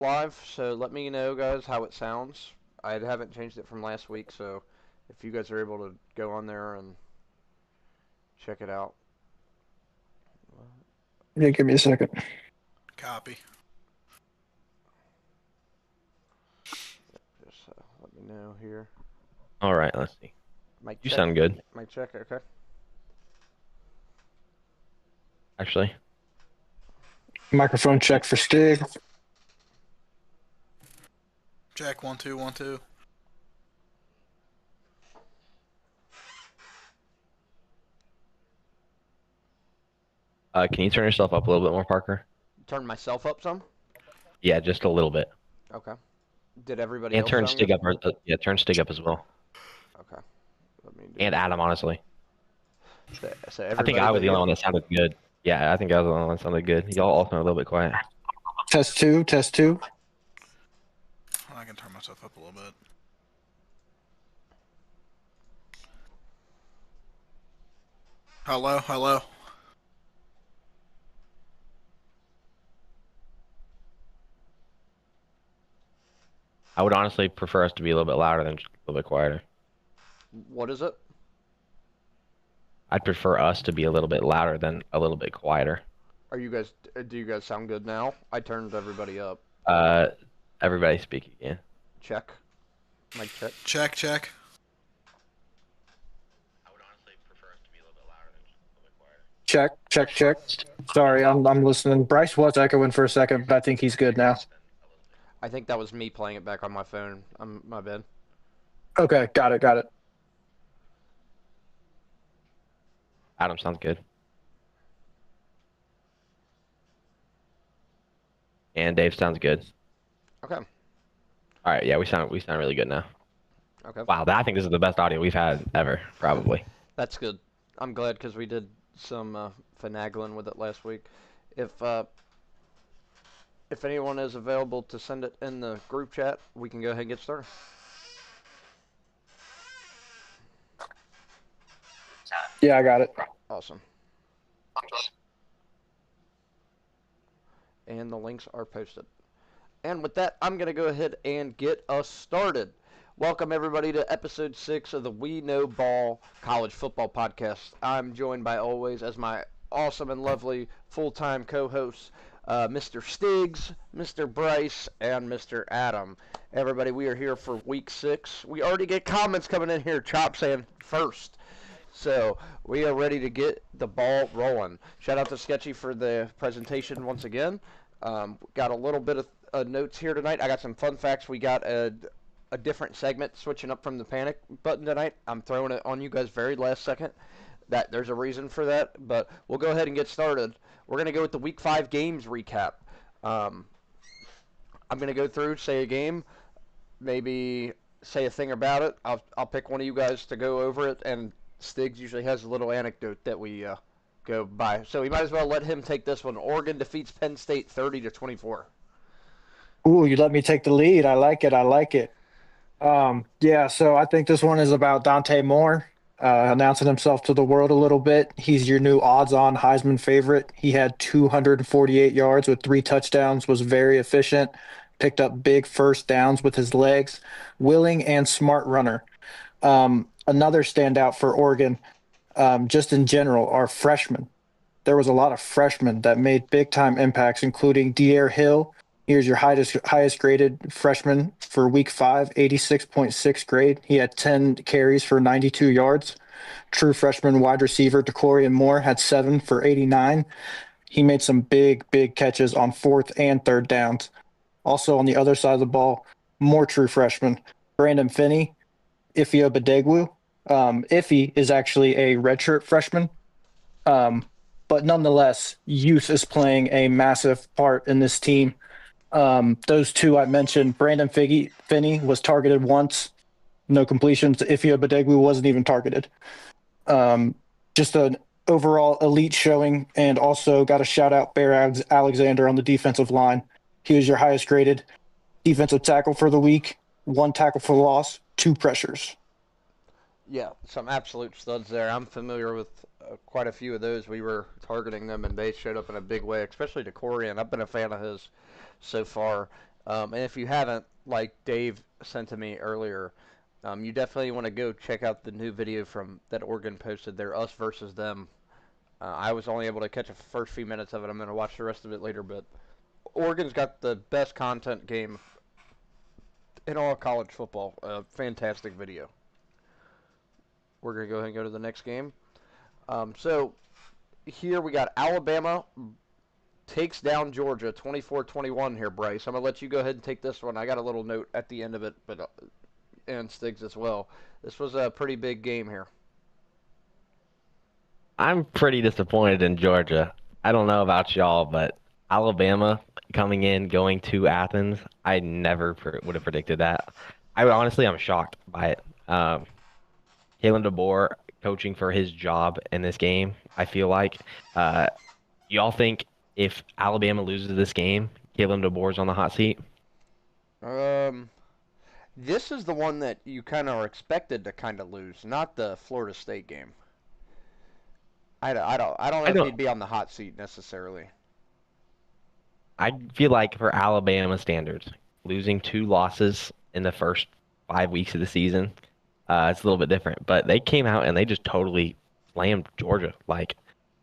live, so let me know, guys, how it sounds. I haven't changed it from last week, so if you guys are able to go on there and check it out, Yeah, give me a second. Copy. just let me know here. All right, let's see. Mic You check. sound good, Mic check. Okay. actually. Microphone check for Stig. Check 1 2 1 2. Can you turn yourself up a little bit more, Parker? Turn myself up some. Yeah, just a little bit. Okay. Did everybody And else turn sound Stig good? up. Yeah, turn Stig up as well. Okay. Let me do. And Adam, honestly. So I think everybody I was but the only you. one that sounded good. Yeah, I think I was the only one that sounded good. Y'all all sound a little bit quiet. Test two, test two. I can turn myself up a little bit. Hello, hello. I would honestly prefer us to be a little bit louder than just a little bit quieter. What is it? I'd prefer us to be a little bit louder than a little bit quieter. Are you guys? Do you guys sound good now? I turned everybody up. Uh, Everybody speak again. Check. Mic check. Check, check. I would honestly prefer us to be a little bit louder than just a little bit quieter. Check, check, check. Sorry, I'm listening. Bryce was echoing for a second, but I think he's good now. I think that was me playing it back on my phone. My bad. Okay, got it, got it. Adam sounds good. And Dave sounds good. Okay. All right, yeah, we sound really good now. Okay. Wow, I think this is the best audio we've had ever, probably. That's good. I'm glad because we did some finagling with it last week. If anyone is available to send it in the group chat, we can go ahead and get started. Yeah, I got it. Awesome. And the links are posted. And with that, I'm going to go ahead and get us started. Welcome, everybody, to episode 6 of the We Know Ball College Football Podcast. I'm joined by always as my awesome and lovely full-time co-hosts, Mr. Stiggs, Mr. Bryce, and Mr. Adam. Everybody, we are here for week 6. We already get comments coming in here, Chop saying first. So we are ready to get the ball rolling. Shout out to Sketchy for the presentation once again. Got a little bit of notes here tonight. I got some fun facts. We got a different segment switching up from the panic button tonight. I'm throwing it on you guys very last second. That there's a reason for that, but we'll go ahead and get started. We're gonna go with the Week 5 games recap. Um, I'm gonna go through, say a game, maybe say a thing about it. I'll pick one of you guys to go over it, and Stiggs usually has a little anecdote that we go by. So we might as well let him take this one. Oregon defeats Penn State 30-24. Ooh, you let me take the lead. I like it. I like it. Yeah, so I think this one is about Dante Moore announcing himself to the world a little bit. He's your new odds-on Heisman favorite. He had 248 yards with 3 touchdowns, was very efficient, picked up big first downs with his legs, willing and smart runner. Another standout for Oregon, just in general, are freshmen. There was a lot of freshmen that made big time impacts, including Dier Hill. Here's your highest graded freshman for week 5, 86.6 grade. He had 10 carries for 92 yards. True freshman wide receiver DeCorian Moore had 7 for 89. He made some big catches on fourth and third downs. Also on the other side of the ball, more true freshmen. Brandon Finney, Ifeoma Badegwu. Iffy is actually a redshirt freshman. But nonetheless, youth is playing a massive part in this team. Those two I mentioned, Brandon Finney was targeted once, no completions. Ifeoma Badegwu wasn't even targeted. Just an overall elite showing, and also got a shout out Bear Alexander on the defensive line. He was your highest graded defensive tackle for the week, 1 tackle for loss, 2 pressures. Yeah, some absolute studs there. I'm familiar with quite a few of those. We were targeting them, and they showed up in a big way, especially DeCorian. I've been a fan of his so far. And if you haven't, like Dave sent to me earlier, you definitely want to go check out the new video from that Oregon posted. Their us versus them. I was only able to catch the first few minutes of it. I'm going to watch the rest of it later, but Oregon's got the best content game in all college football. Fantastic video. We're going to go ahead and go to the next game. So here we got Alabama takes down Georgia 24-21 here, Bryce. I'm going to let you go ahead and take this one. I got a little note at the end of it, but and Stiggs as well. This was a pretty big game here. I'm pretty disappointed in Georgia. I don't know about y'all, but Alabama coming in, going to Athens, I never would have predicted that. I'm shocked by it. Kalen DeBoer coaching for his job in this game. I feel like, y'all think if Alabama loses this game, Kalen DeBoer's on the hot seat? This is the one that you kind of are expected to kind of lose, not the Florida State game. I don't know if he'd be on the hot seat necessarily. I feel like for Alabama standards, losing 2 losses in the first 5 weeks of the season, it's a little bit different. But they came out and they just totally slammed Georgia. Like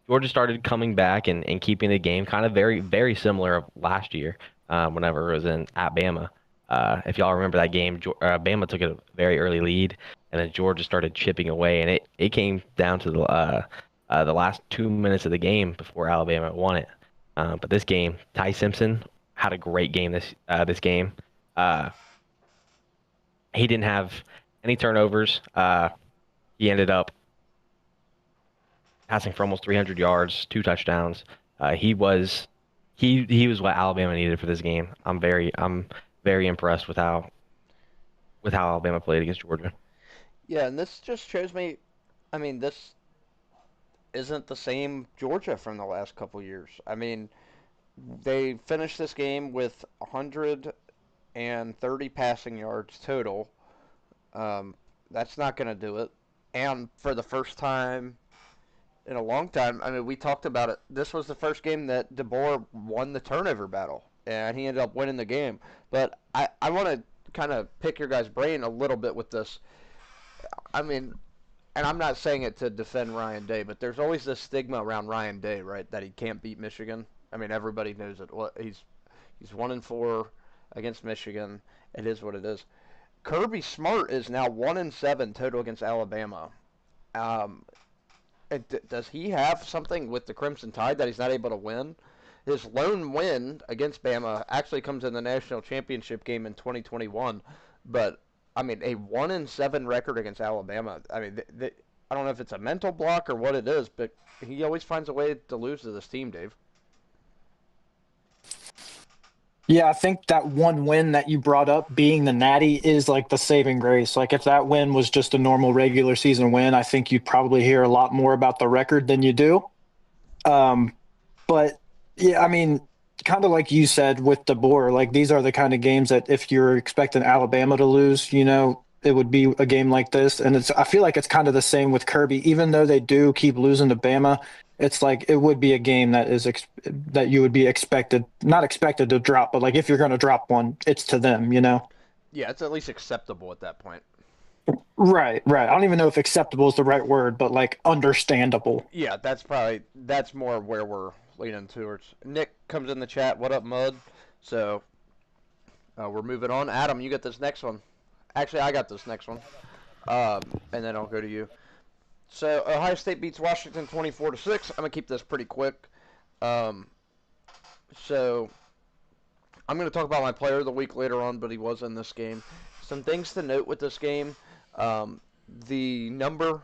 Georgia started coming back and keeping the game kind of very, very similar of last year, whenever it was at Bama. If y'all remember that game, Bama took a very early lead, and then Georgia started chipping away, and it came down to the last 2 minutes of the game before Alabama won it. But this game, Ty Simpson had a great game this game. He didn't have any turnovers. He ended up passing for almost 300 yards, 2 touchdowns. He was what Alabama needed for this game. I'm very impressed with how Alabama played against Georgia. Yeah, and this just shows me. I mean, this isn't the same Georgia from the last couple years. I mean, they finished this game with 130 passing yards total. That's not going to do it. And for the first time in a long time, I mean, we talked about it. This was the first game that DeBoer won the turnover battle, and he ended up winning the game. But I want to kind of pick your guys' brain a little bit with this. I mean, and I'm not saying it to defend Ryan Day, but there's always this stigma around Ryan Day, right, that he can't beat Michigan. I mean, everybody knows it. Well, he's 1-4 against Michigan. It is what it is. Kirby Smart is now 1-7 total against Alabama. Does he have something with the Crimson Tide that he's not able to win? His lone win against Bama actually comes in the national championship game in 2021, but I mean, a 1-7 record against Alabama. I mean, I don't know if it's a mental block or what it is, but he always finds a way to lose to this team, Dave. Yeah, I think that one win that you brought up, being the Natty, is like the saving grace. Like if that win was just a normal regular season win, I think you'd probably hear a lot more about the record than you do. But yeah, I mean, kind of like you said with DeBoer, like these are the kind of games that if you're expecting Alabama to lose, it would be a game like this. And I feel like it's kind of the same with Kirby, even though they do keep losing to Bama. It's like it would be a game that that you would be not expected to drop, but like if you're going to drop one, it's to them, Yeah, it's at least acceptable at that point. Right. I don't even know if acceptable is the right word, but like understandable. Yeah, that's more where we're leaning towards. Nick comes in the chat. What up, Mud? So we're moving on. Adam, you get this next one. Actually, I got this next one, and then I'll go to you. So Ohio State beats Washington 24-6. I'm gonna keep this pretty quick. So I'm gonna talk about my player of the week later on, but he was in this game. Some things to note with this game. The number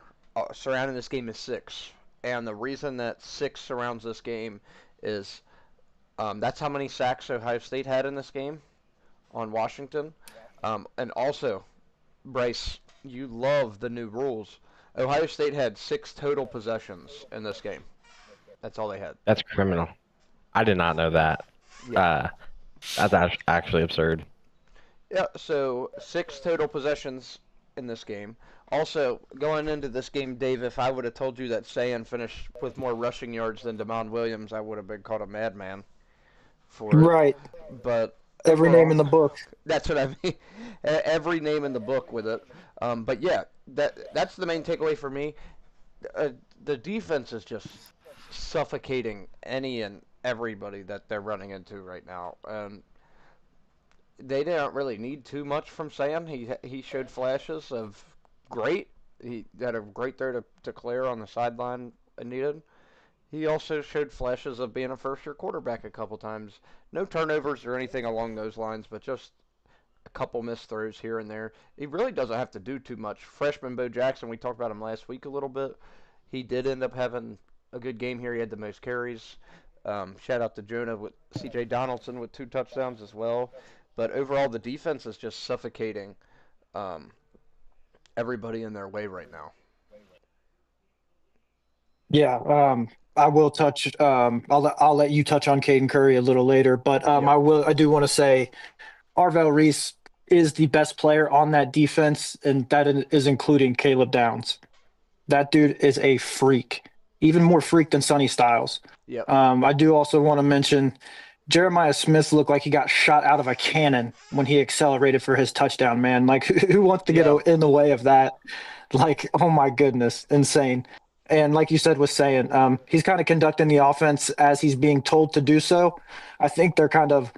surrounding this game is 6, and the reason that 6 surrounds this game is that's how many sacks Ohio State had in this game on Washington. And also, Bryce, you love the new rules. Ohio State had 6 total possessions in this game. That's all they had. That's criminal. I did not know that. Yeah. That's actually absurd. Yeah, so 6 total possessions in this game. Also, going into this game, Dave, if I would have told you that Sayan finished with more rushing yards than Damon Williams, I would have been called a madman for it. Right. But Every name overall. in the book. That's what I mean. Every name in the book with it. But yeah, that's the main takeaway for me. Uh, the defense is just suffocating any and everybody that they're running into right now. They didn't really need too much from Sam. He showed flashes of great. He had a great throw to Claire on the sideline needed. He also showed flashes of being a first-year quarterback a couple times. No turnovers or anything along those lines, but just a couple missed throws here and there. He really doesn't have to do too much. Freshman Bo Jackson, we talked about him last week a little bit. He did end up having a good game here. He had the most carries. Shout out to Jonah with C.J. Donaldson with 2 touchdowns as well. But overall, the defense is just suffocating everybody in their way right now. Yeah, I will touch. I'll let you touch on Caden Curry a little later, but Yep. I do want to say Arvell Reese is the best player on that defense, and that is including Caleb Downs. That dude is a freak, even more freak than Sonny Styles. Yep. I do also want to mention Jeremiah Smith looked like he got shot out of a cannon when he accelerated for his touchdown, man. Like, who wants to get Yeah. in the way of that? Like, oh my goodness, insane. And like you said, was saying, he's kind of conducting the offense as he's being told to do so. I think they're kind of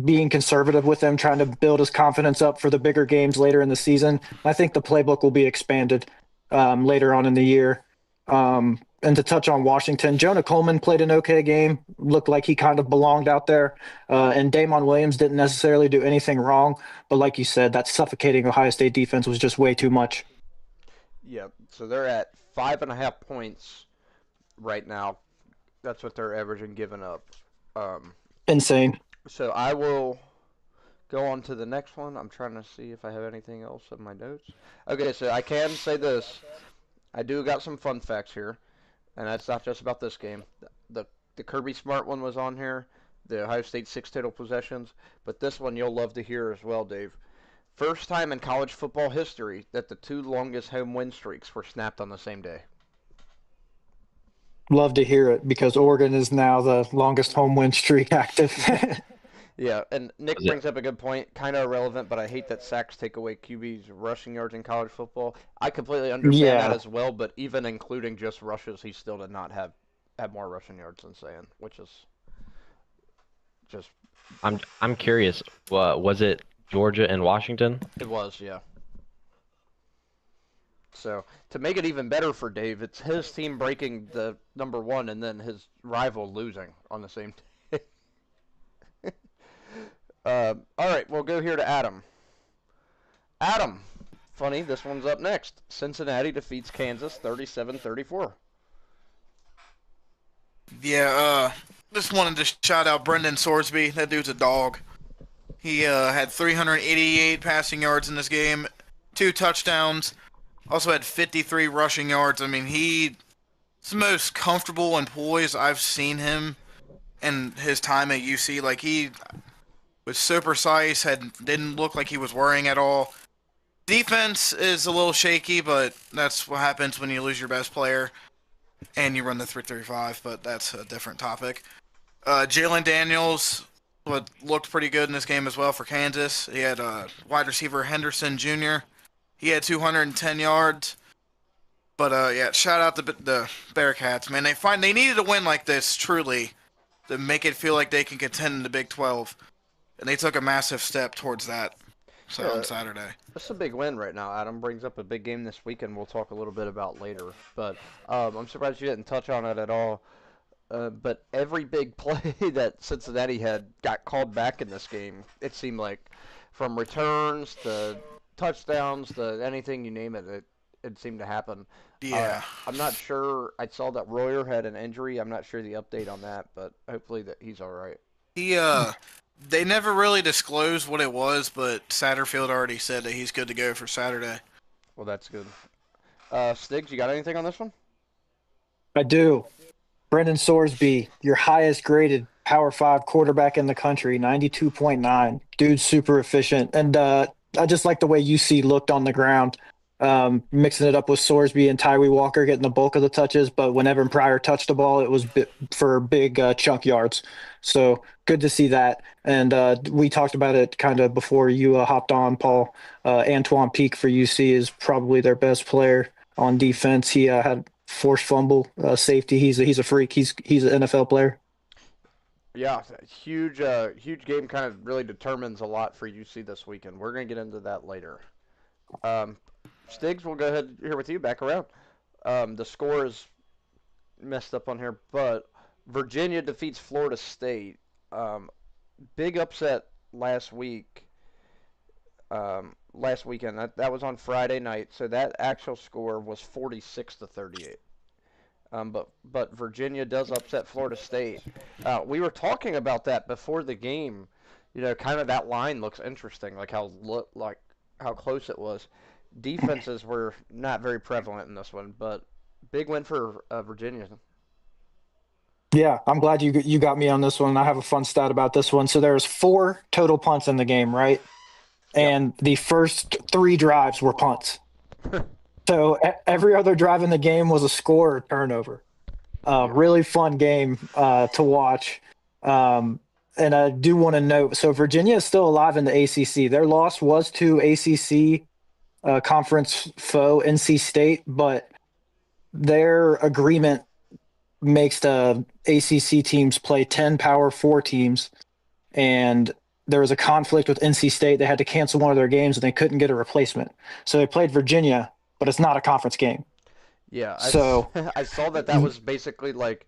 being conservative with him, trying to build his confidence up for the bigger games later in the season. I think the playbook will be expanded later on in the year. And to touch on Washington, Jonah Coleman played an okay game, looked like he kind of belonged out there. And Damon Williams didn't necessarily do anything wrong. But like you said, that suffocating Ohio State defense was just way too much. Yep. So they're at 5.5 points right now. That's what they're averaging giving up. Insane. So I will go on to the next one. I'm trying to see if I have anything else in my notes. Okay, so I can say this. I do got some fun facts here, and that's not just about this game. The Kirby Smart one was on here, the Ohio State 6 total possessions, but this one you'll love to hear as well, Dave. First time in college football history that the 2 longest home win streaks were snapped on the same day. Love to hear it because Oregon is now the longest home win streak active. Yeah, and Nick Was it- brings up a good point. Kind of irrelevant, but I hate that sacks take away QB's rushing yards in college football. I completely understand Yeah. that as well, but even including just rushes, he still did not have more rushing yards than Sam, which is just I'm curious. Was it Georgia and Washington? it was, yeah. So to make it even better for Dave, it's his team breaking the number 1 and then his rival losing on the same day. All right, we'll go here to Adam. Adam, funny, this one's up next. Cincinnati defeats Kansas 37-34. Yeah, just wanted to shout out Brendan Sorsby. That dude's a dog. He had 388 passing yards in this game, 2 touchdowns. Also had 53 rushing yards. I mean, he's the most comfortable and poised I've seen him in his time at UC. Like, he was so precise, didn't look like he was worrying at all. Defense is a little shaky, but that's what happens when you lose your best player and you run the 3-3-5, but that's a different topic. Jalen Daniels looked pretty good in this game as well for Kansas. He had wide receiver Henderson Jr. He had 210 yards. But yeah, shout out to the Bearcats, man. They needed a win like this, truly, to make it feel like they can contend in the Big 12. And they took a massive step towards that. So Yeah. on Saturday. That's a big win right now. Adam brings up a big game this weekend we'll talk a little bit about later. But I'm surprised you didn't touch on it at all. But every big play that Cincinnati had got called back in this game, it seemed like. From returns to touchdowns to anything you name it, it seemed to happen. Yeah. I'm not sure. I saw that Royer had an injury. I'm not sure the update on that, but hopefully that he's all right. They never really disclosed what it was, but Satterfield already said that he's good to go for Saturday. Well, that's good. Stiggs, you got anything on this one? I do. Brendan Sorsby, your highest graded Power 5 quarterback in the country, 92.9. Dude's super efficient. And I just like the way UC looked on the ground. mixing it up with Sorsby and Tyree Walker getting the bulk of the touches. But when Evan Pryor touched the ball, it was for big chunk yards. So good to see that. And we talked about it kind of before you hopped on, Paul. Antoine Peak for UC is probably their best player on defense. He had forced fumble, safety. He's a freak. He's an NFL player. Yeah, huge game. Kind of really determines a lot for UC this weekend. We're gonna get into that later. Um, Stiggs, we'll go ahead here with you. Back around. The score is messed up on here, but Virginia defeats Florida State. Big upset last week. Last weekend. That was on Friday night, so that actual score was 46-38. But Virginia does upset Florida State. We were talking about that before the game. You know, kind of that line looks interesting, like how close it was. Defenses were not very prevalent in this one, but big win for Virginia. Yeah, I'm glad you got me on this one. I have a fun stat about this one. So there's 4 total punts in the game, right? Yep. And the first 3 drives were punts. So every other drive in the game was a score or turnover. Really fun game to watch. And I do want to note, so Virginia is still alive in the ACC. Their loss was to ACC conference foe NC State, but their agreement makes the ACC teams play 10 Power 4 teams, and there was a conflict with NC State. They had to cancel one of their games, and they couldn't get a replacement. So they played Virginia, but it's not a conference game. Yeah, So I saw that was basically like,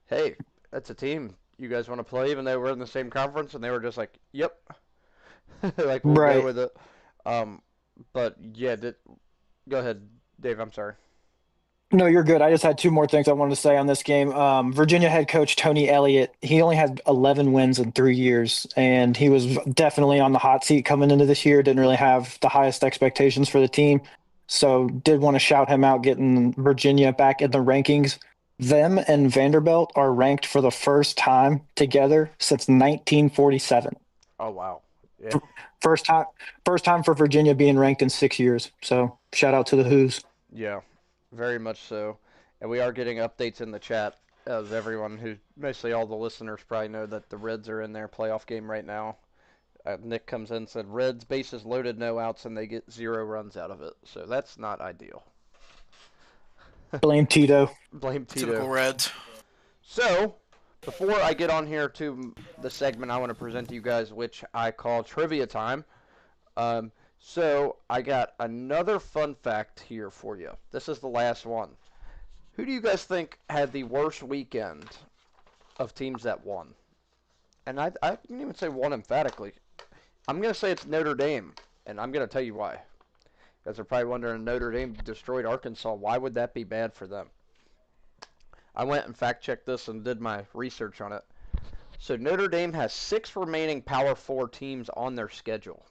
hey, that's a team you guys want to play, even though we're in the same conference, and they were just like, yep, like we'll go right. with it. But yeah, go ahead, Dave. I'm sorry. No, you're good. I just had 2 more things I wanted to say on this game. Virginia head coach Tony Elliott, he only had 11 wins in 3 years, and he was definitely on the hot seat coming into this year. Didn't really have the highest expectations for the team. So did want to shout him out getting Virginia back in the rankings. Them and Vanderbilt are ranked for the first time together since 1947. Oh wow, yeah, First time, first time for Virginia being ranked in 6 years. So shout out to the Who's. yeah, very much so. And we are getting updates in the chat, as everyone mostly all the listeners probably know that the Reds are in their playoff game right now. Nick comes in and said, Reds bases loaded, no outs, and they get 0 runs out of it. So that's not ideal. Blame Tito. Blame Tito. Typical Reds. So, before I get on here to the segment I want to present to you guys, which I call Trivia Time, so I got another fun fact here for you. This is the last one. Who do you guys think had the worst weekend of teams that won? And I didn't even say won emphatically. I'm going to say it's Notre Dame, and I'm going to tell you why. You guys are probably wondering, Notre Dame destroyed Arkansas. Why would that be bad for them? I went and fact-checked this and did my research on it. So Notre Dame has 6 remaining Power 4 teams on their schedule.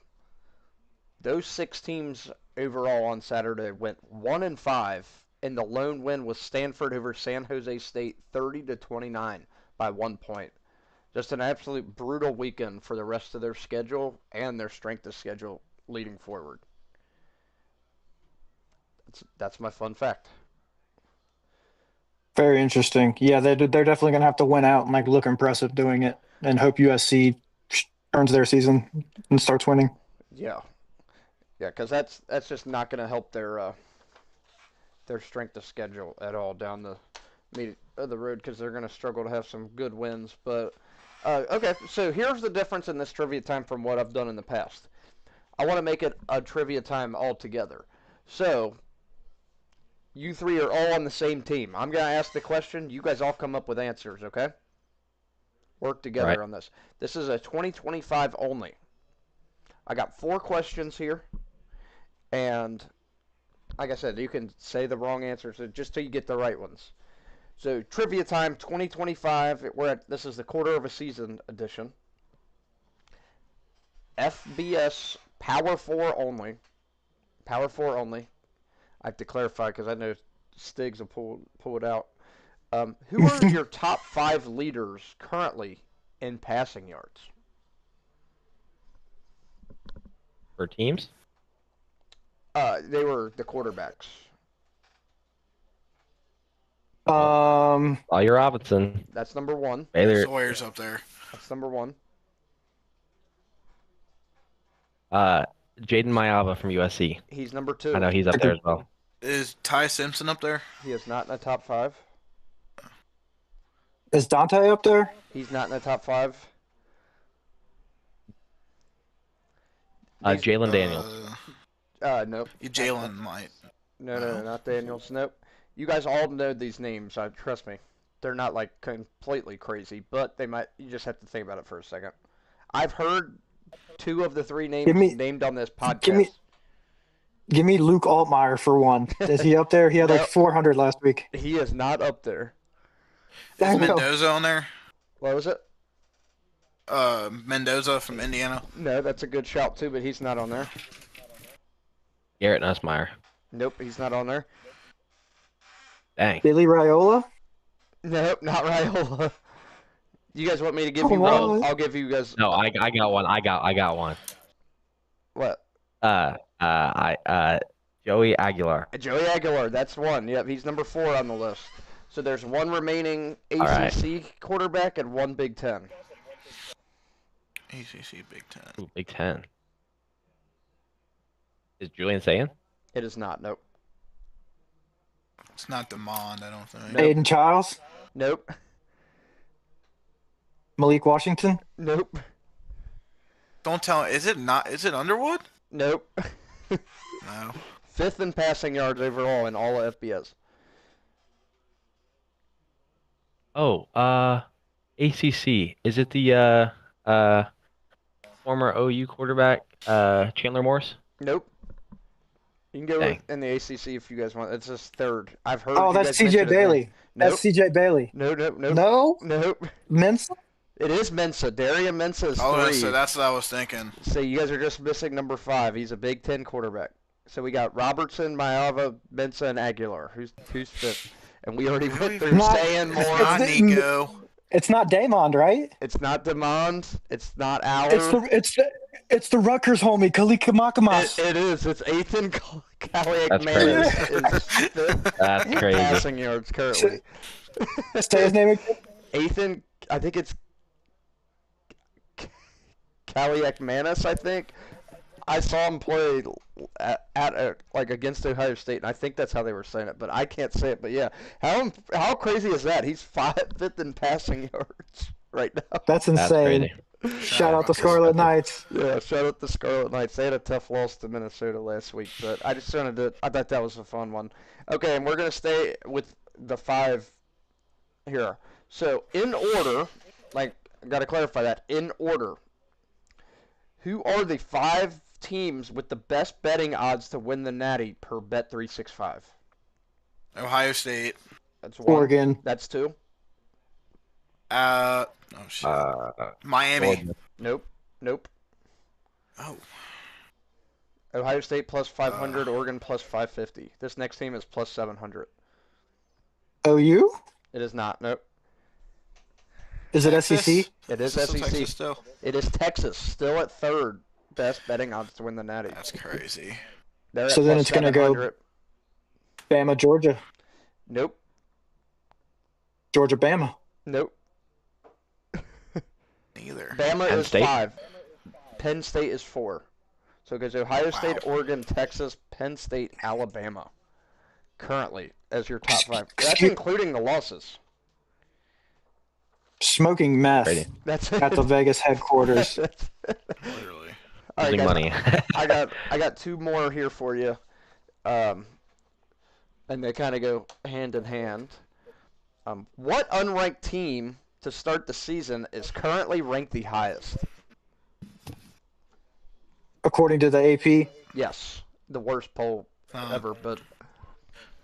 Those 6 teams overall on Saturday went 1-5, and the lone win was Stanford over San Jose State, 30-29 by 1 point. Just an absolute brutal weekend for the rest of their schedule and their strength of schedule leading forward. That's my fun fact. Very interesting. Yeah, they're definitely going to have to win out and like look impressive doing it, and hope USC turns their season and starts winning. Yeah, because that's just not going to help their strength of schedule at all down the road, because they're going to struggle to have some good wins. But okay, so here's the difference in this trivia time from what I've done in the past. I want to make it a trivia time altogether. So you 3 are all on the same team. I'm going to ask the question. You guys all come up with answers, okay? Work together on this. This is a 2025 only. I got 4 questions here. And like I said, you can say the wrong answers just till you get the right ones. So trivia time 2025. This is the quarter of a season edition. FBS Power 4 only. Power 4 only. I have to clarify because I know Stiggs will pull it out. Who are your top 5 leaders currently in passing yards? For teams? They were the quarterbacks. Lawyer Robinson. That's number 1. Baylor. Sawyer's up there. That's number 1. Jaden Mayava from USC. He's number 2. I know he's up there as well. Is Ty Simpson up there? He is not in the top 5. Is Dante up there? He's not in the top 5. Jalen Daniels. Nope. Jalen might. No, not Daniels. Nope. You guys all know these names. Trust me. They're not like completely crazy, but they might. You just have to think about it for a second. I've heard 2 of the 3 names named on this podcast. Give me Luke Altmaier for one. Is he up there? He had like 400 last week. He is not up there. Is Mendoza on there? What was it? Mendoza from Indiana. No, that's a good shout too, but he's not on there. Garrett Nussmeier. Nope, he's not on there. Dang. Billy Raiola? Nope, not Raiola. You guys want me to give you Wow. one? I'll give you guys. No, I got one. I got one. What? Joey Aguilar. Joey Aguilar, that's one. Yep, he's number 4 on the list. So there's one remaining ACC quarterback and 1 Big Ten. ACC Big Ten. Ooh, Big Ten. Is Julian Sayin? It is not. Nope. It's not Demond, I don't think. Aiden Childs? Nope. Malik Washington? Nope. Don't tell. Is it Underwood? Nope. No. 5th in passing yards overall in all of FBS. Oh, ACC. Is it the former OU quarterback Chandler Morris? Nope. You can go Dang. in the ACC if you guys want. It's his 3rd. I've heard. Oh, you that's guys CJ mention his name. Bailey. Nope. That's CJ Bailey. Nope. No? Nope. Mensa? It is Mensa. Darian Mensa is 3. Oh, so that's what I was thinking. So you guys are just missing number 5. He's a Big Ten quarterback. So we got Robertson, Mayava, Mensa, and Aguilar. Who's 5th? And we already went through Not- Sayin more. Not Nico. It's not Damond, right? It's not Demond. It's not Aller. It's the Rutgers homie, Kalika Makamas. It is. It's Ethan Kaliak That's Man is 5th That's in crazy. passing yards currently. Say his name again. Ethan, I think it's Kaliak Manis, I think. I saw him play like against Ohio State, and I think that's how they were saying it, but I can't say it. But yeah, how crazy is that? He's 5th in passing yards right now. That's That's insane. crazy. Shout out the Scarlet Knights. Yeah, shout out the Scarlet Knights. They had a tough loss to Minnesota last week, but I just wanted to. I thought that was a fun one. Okay, and we're gonna stay with the 5 here. So in order, like, I gotta clarify that in order. Who are the 5 teams with the best betting odds to win the Natty per Bet365? Ohio State. That's 1. Oregon. That's 2. Oh shit. Miami. Nope. Oh. Ohio State plus 500, Oregon plus 550. This next team is plus 700. OU? It is not. Nope. Is it Texas? SEC? It is Still SEC. Texas still. It is Texas, still at 3rd best betting odds to win the Natty. That's crazy. They're So at then plus it's gonna go- 700. Bama, Georgia. Nope. Georgia, Bama. Nope. Neither. Bama Penn is State? 5. Penn State is 4. So it goes Ohio State, Oregon, Texas, Penn State, Alabama. Currently as your top 5. That's Excuse- including the losses. Smoking meth Crazy. That's at the Vegas headquarters. Literally. All right, Losing guys, money. I got 2 more here for you, and they kind of go hand in hand. What unranked team to start the season is currently ranked the highest? According to the AP. Yes, the worst poll ever, but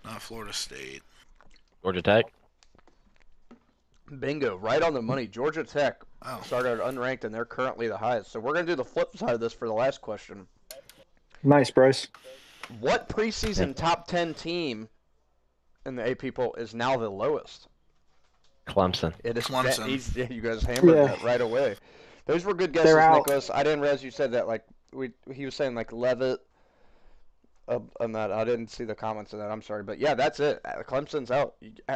Not Florida State. Georgia Tech. bingo, right on the money. Georgia Tech Oh. started unranked, and they're currently the highest. So we're gonna do the flip side of this for the last question. Nice, Bryce. What preseason top 10 team in the AP poll is now the lowest? Clemson. It is Clemson. You guys hammered Yeah. that right away. Those were good guesses, They're out. Nicholas. I didn't realize you said that. Like he was saying, like Levitt, on that. I didn't see the comments on that. I'm sorry, but yeah, that's it. Clemson's out.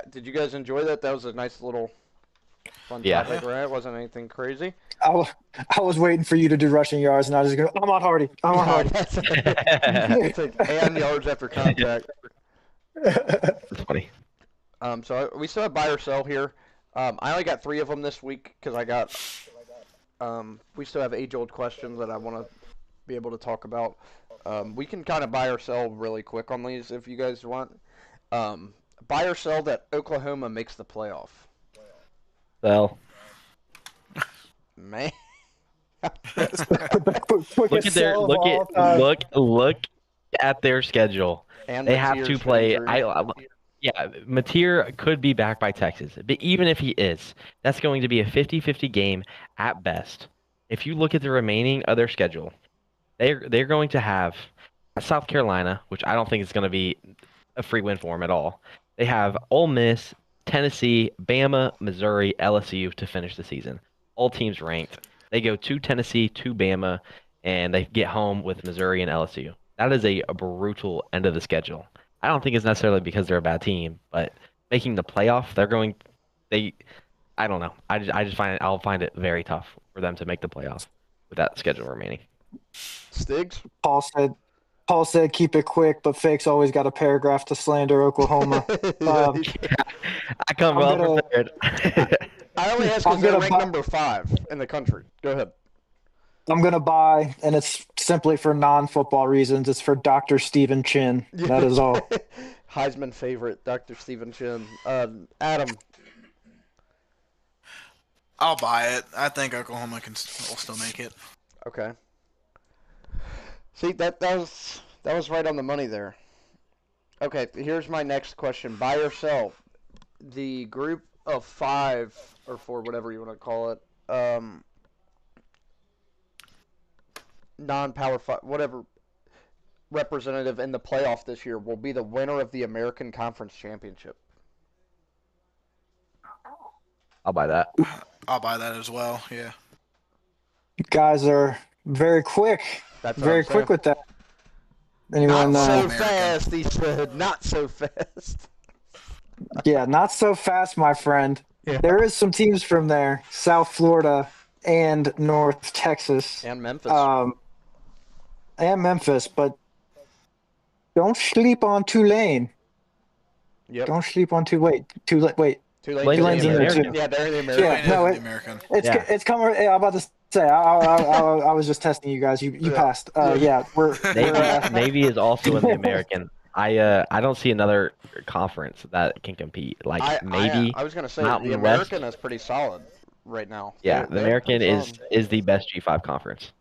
Did you guys enjoy that? That was a nice little fun Yeah. topic, right? It wasn't anything crazy. I was waiting for you to do rushing yards, and I was just going, I'm on Hardy. I'm on Hardy. It's like, and yards after contact. That's funny. So we still have buy or sell here. I only got 3 of them this week because I got. We still have age-old questions that I want to be able to talk about. We can kind of buy or sell really quick on these if you guys want. Buy or sell that Oklahoma makes the playoff. Well, Man. look at their look at their schedule. And They have Mateer's to play. injury. Yeah, Mateer could be back by Texas, but even if he is, that's going to be a 50-50 game at best. If you look at the remaining of their schedule, they're going to have South Carolina, which I don't think is going to be a free win for them at all. They have Ole Miss, Tennessee, Bama, Missouri, LSU to finish the season. All teams ranked. They go to Tennessee, to Bama, and they get home with Missouri and LSU. That is a brutal end of the schedule. I don't think it's necessarily because they're a bad team, but making the playoff, I don't know. I just I'll find it very tough for them to make the playoff with that schedule remaining. Stiggs? Paul said keep it quick, but Fake's always got a paragraph to slander Oklahoma. I come I'm well gonna- prepared. I only ask because they're ranked number 5 in the country. Go ahead. I'm going to buy, and it's simply for non-football reasons. It's for Dr. Stephen Chin. That is all. Heisman favorite, Dr. Stephen Chin. Adam. I'll buy it. I think Oklahoma will still make it. Okay. See, that was right on the money there. Okay, here's my next question. Buy or sell? The group of 5 or 4, whatever you want to call it, non-power 5, whatever representative in the playoff this year will be the winner of the American Conference Championship. I'll buy that. I'll buy that as well. Yeah. You guys are very quick. That's what Very I'm quick saying. with that. Anyone? Not so American. fast, he said. Not so fast. Yeah, not so fast, my friend. Yeah. There is some teams from there, South Florida and North Texas, And Memphis. and Memphis, but don't sleep on Tulane. Yep. Don't sleep on Tulane. Wait, Tulane's Tulane's in in the there, American. too. Yeah, they're in the American. Yeah, Tulane no, is it- the American. It's coming. I'm about to say. I was just testing you guys. You Yeah. passed. Yeah, we're Navy is also in the American. I don't see another conference that can compete. Like maybe. I was going to say, Mountain the West. American is pretty solid right now. Yeah, They're the American pretty is solid. the best G5 conference.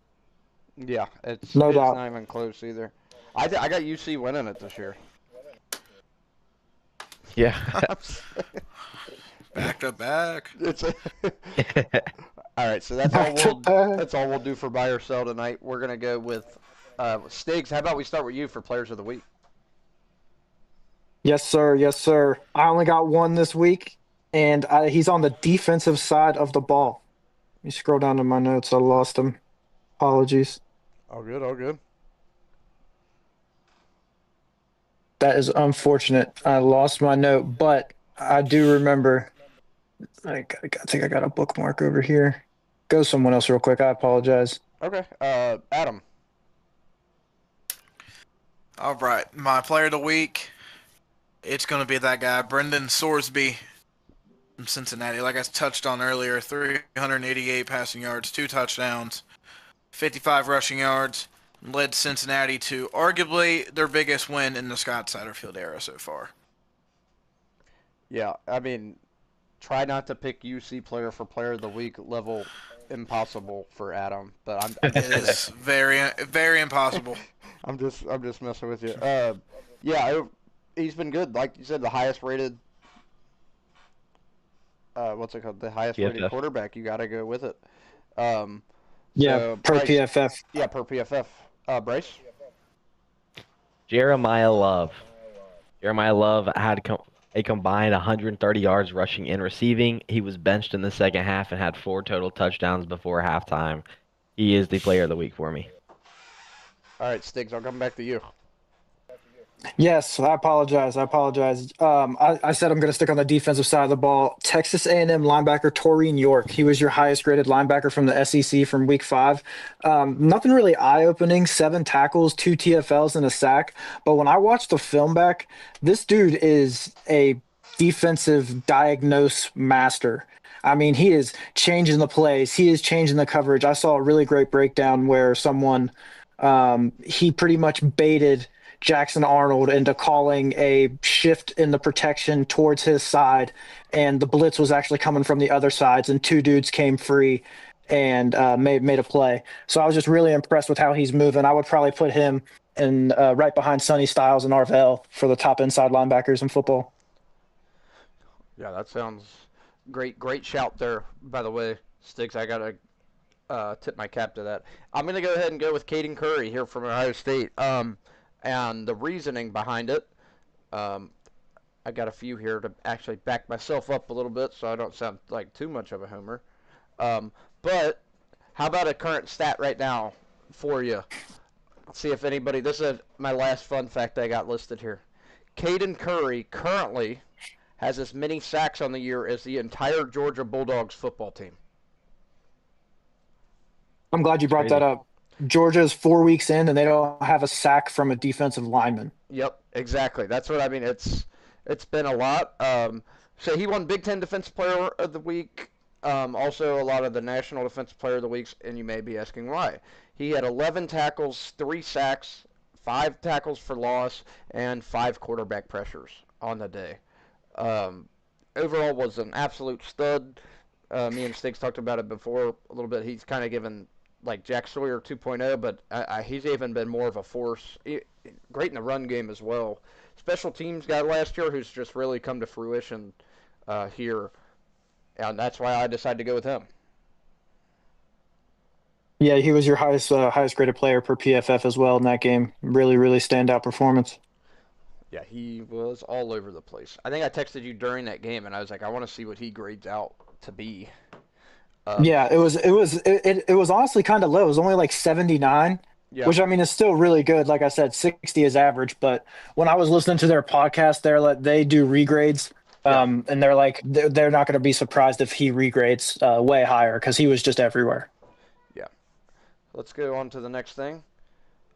Yeah, it's No doubt. not even close either. I got UC winning it this year. Yeah. Back to back. It's all right, so that's all we'll do for buy or sell tonight. We're gonna go with Stiggs. How about we start with you for players of the week? Yes, sir. Yes, sir. I only got one this week, and he's on the defensive side of the ball. Let me scroll down to my notes. I lost him. Apologies. All good, all good. That is unfortunate. I lost my note, but I do remember. I think I got a bookmark over here. Go someone else real quick. I apologize. Okay, Adam. All right, my player of the week. It's going to be that guy, Brendan Sorsby from Cincinnati. Like I touched on earlier, 388 passing yards, 2 touchdowns, 55 rushing yards. Led Cincinnati to arguably their biggest win in the Scott Satterfield era so far. Yeah, I mean, try not to pick UC player for player of the week level. Impossible for Adam, but I'm It is very, very impossible. I'm just messing with you. He's been good. Like you said, the highest rated. What's it called? The highest rated PFF. quarterback. You got to go with it. Yeah, So, per Bryce- PFF. Yeah, per PFF. Bryce. Jeremiah Love. Jeremiah Love had a combined 130 yards rushing and receiving. He was benched in the second half and had 4 total touchdowns before halftime. He is the player of the week for me. All right, Stiggs. I'll come back to you. Yes, I apologize. I said I'm going to stick on the defensive side of the ball. Texas A&M linebacker Taurine York. He was your highest graded linebacker from the SEC from Week 5. Nothing really eye-opening. 7 tackles, 2 TFLs, and a sack. But when I watched the film back, this dude is a defensive diagnose master. I mean, he is changing the plays. He is changing the coverage. I saw a really great breakdown where he pretty much baited Jackson Arnold into calling a shift in the protection towards his side, and the blitz was actually coming from the other sides, and 2 dudes came free and made a play. So I was just really impressed with how he's moving. I would probably put him in right behind Sonny Styles and Arvell for the top inside linebackers in football. Yeah, that sounds great. Great shout there, by the way, Sticks. I gotta tip my cap to that. I'm gonna go ahead and go with Caden Curry here from Ohio State. And the reasoning behind it, I got a few here to actually back myself up a little bit, so I don't sound like too much of a homer. But how about a current stat right now for you? See if anybody. This is my last fun fact I got listed here. Caden Curry currently has as many sacks on the year as the entire Georgia Bulldogs football team. I'm glad you brought that up. Georgia's 4 weeks in, and they don't have a sack from a defensive lineman. Yep, exactly. That's what I mean. It's been a lot. So he won Big Ten Defensive Player of the Week. Also, a lot of the National Defensive Player of the Weeks, and you may be asking why. He had 11 tackles, 3 sacks, 5 tackles for loss, and 5 quarterback pressures on the day. Overall, was an absolute stud. Me and Stiggs talked about it before a little bit. He's kind of given like Jack Sawyer 2.0, but he's even been more of a force. Great in the run game as well. Special teams guy last year who's just really come to fruition here, and that's why I decided to go with him. Yeah, he was your highest graded player per PFF as well in that game. Really, really standout performance. Yeah, he was all over the place. I think I texted you during that game, and I was like, I want to see what he grades out to be. Yeah, it was honestly kind of low. It was only like 79, Yeah. which I mean is still really good. Like I said, 60 is average. But when I was listening to their podcast, they do regrades, and they're like they're not going to be surprised if he regrades way higher because he was just everywhere. Yeah. Let's go on to the next thing.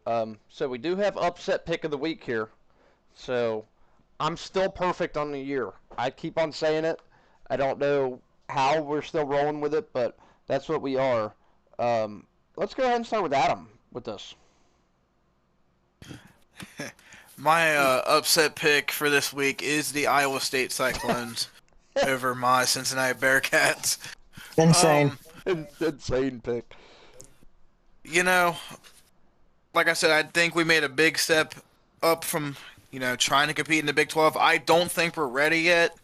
So we do have upset pick of the week here. So I'm still perfect on the year. I keep on saying it. I don't know how we're still rolling with it, but that's what we are. Let's go ahead and start with Adam with this. My upset pick for this week is the Iowa State Cyclones over my Cincinnati Bearcats. Insane. Insane pick. You know, like I said, I think we made a big step up from, trying to compete in the Big 12. I don't think we're ready yet.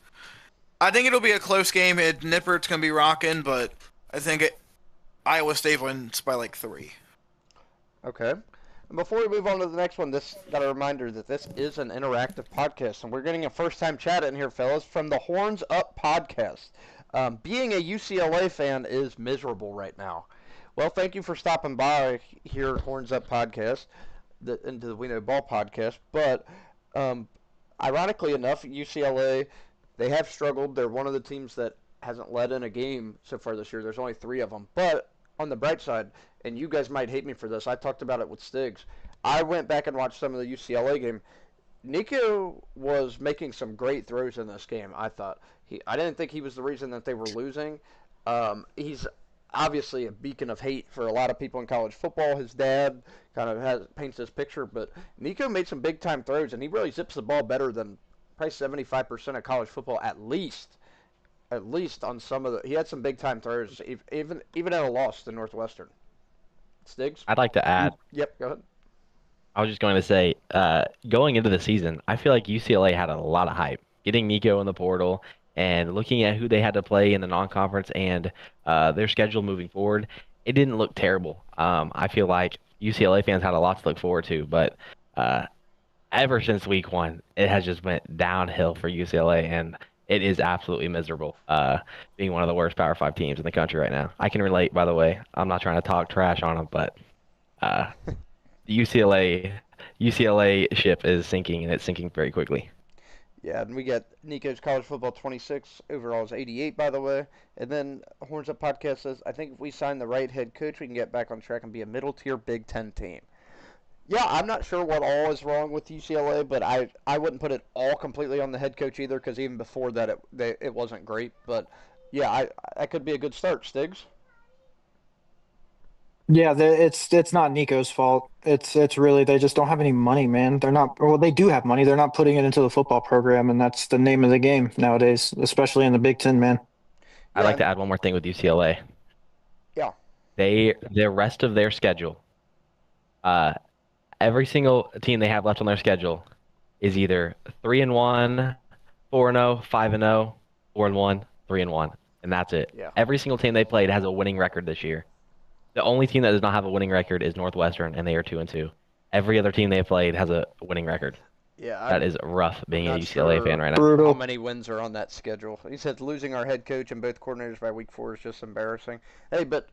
I think it'll be a close game. Nippert's going to be rocking, but I think Iowa State wins by like 3. Okay. And before we move on to the next one, this got a reminder that this is an interactive podcast, and we're getting a first-time chat in here, fellas, from the Horns Up podcast. Being a UCLA fan is miserable right now. Well, thank you for stopping by here at Horns Up podcast, into the We Know Ball podcast. But ironically enough, UCLA, they have struggled. They're one of the teams that hasn't led in a game so far this year. There's only 3 of them. But on the bright side, and you guys might hate me for this, I talked about it with Stiggs. I went back and watched some of the UCLA game. Nico was making some great throws in this game, I thought. I didn't think he was the reason that they were losing. He's obviously a beacon of hate for a lot of people in college football. His dad kind of paints this picture, but Nico made some big-time throws, and he really zips the ball better than probably 75% of college football at least on some of the. He had some big time throws, even in a loss to Northwestern. Stiggs? I'd like to add. Yep, go ahead. I was just going to say, going into the season, I feel like UCLA had a lot of hype. Getting Nico in the portal and looking at who they had to play in the non-conference and their schedule moving forward, it didn't look terrible. I feel like UCLA fans had a lot to look forward to, but ever since week 1, it has just went downhill for UCLA, and it is absolutely miserable being one of the worst Power 5 teams in the country right now. I can relate, by the way. I'm not trying to talk trash on them, but UCLA UCLA ship is sinking, and it's sinking very quickly. Yeah, and we got Nico's college football 26, overalls 88, by the way. And then Horns Up Podcast says, I think if we sign the right head coach, we can get back on track and be a middle tier Big Ten team. Yeah, I'm not sure what all is wrong with UCLA, but I wouldn't put it all completely on the head coach either, because even before that it wasn't great. But yeah, that could be a good start, Stiggs. Yeah, it's not Nico's fault. It's really they just don't have any money, man. They're not, well, they do have money. They're not putting it into the football program, and that's the name of the game nowadays, especially in the Big Ten, man. I'd like to add one more thing with UCLA. Yeah. The rest of their schedule, every single team they have left on their schedule is either 3-1, 4-0, 5-0, 4-1, 3-1, and that's it. Yeah. Every single team they played has a winning record this year. The only team that does not have a winning record is Northwestern, and they are 2-2. Every other team they have played has a winning record. Yeah, that is rough being a UCLA fan right now. Brutal. How many wins are on that schedule? He said losing our head coach and both coordinators by week 4 is just embarrassing. Hey, but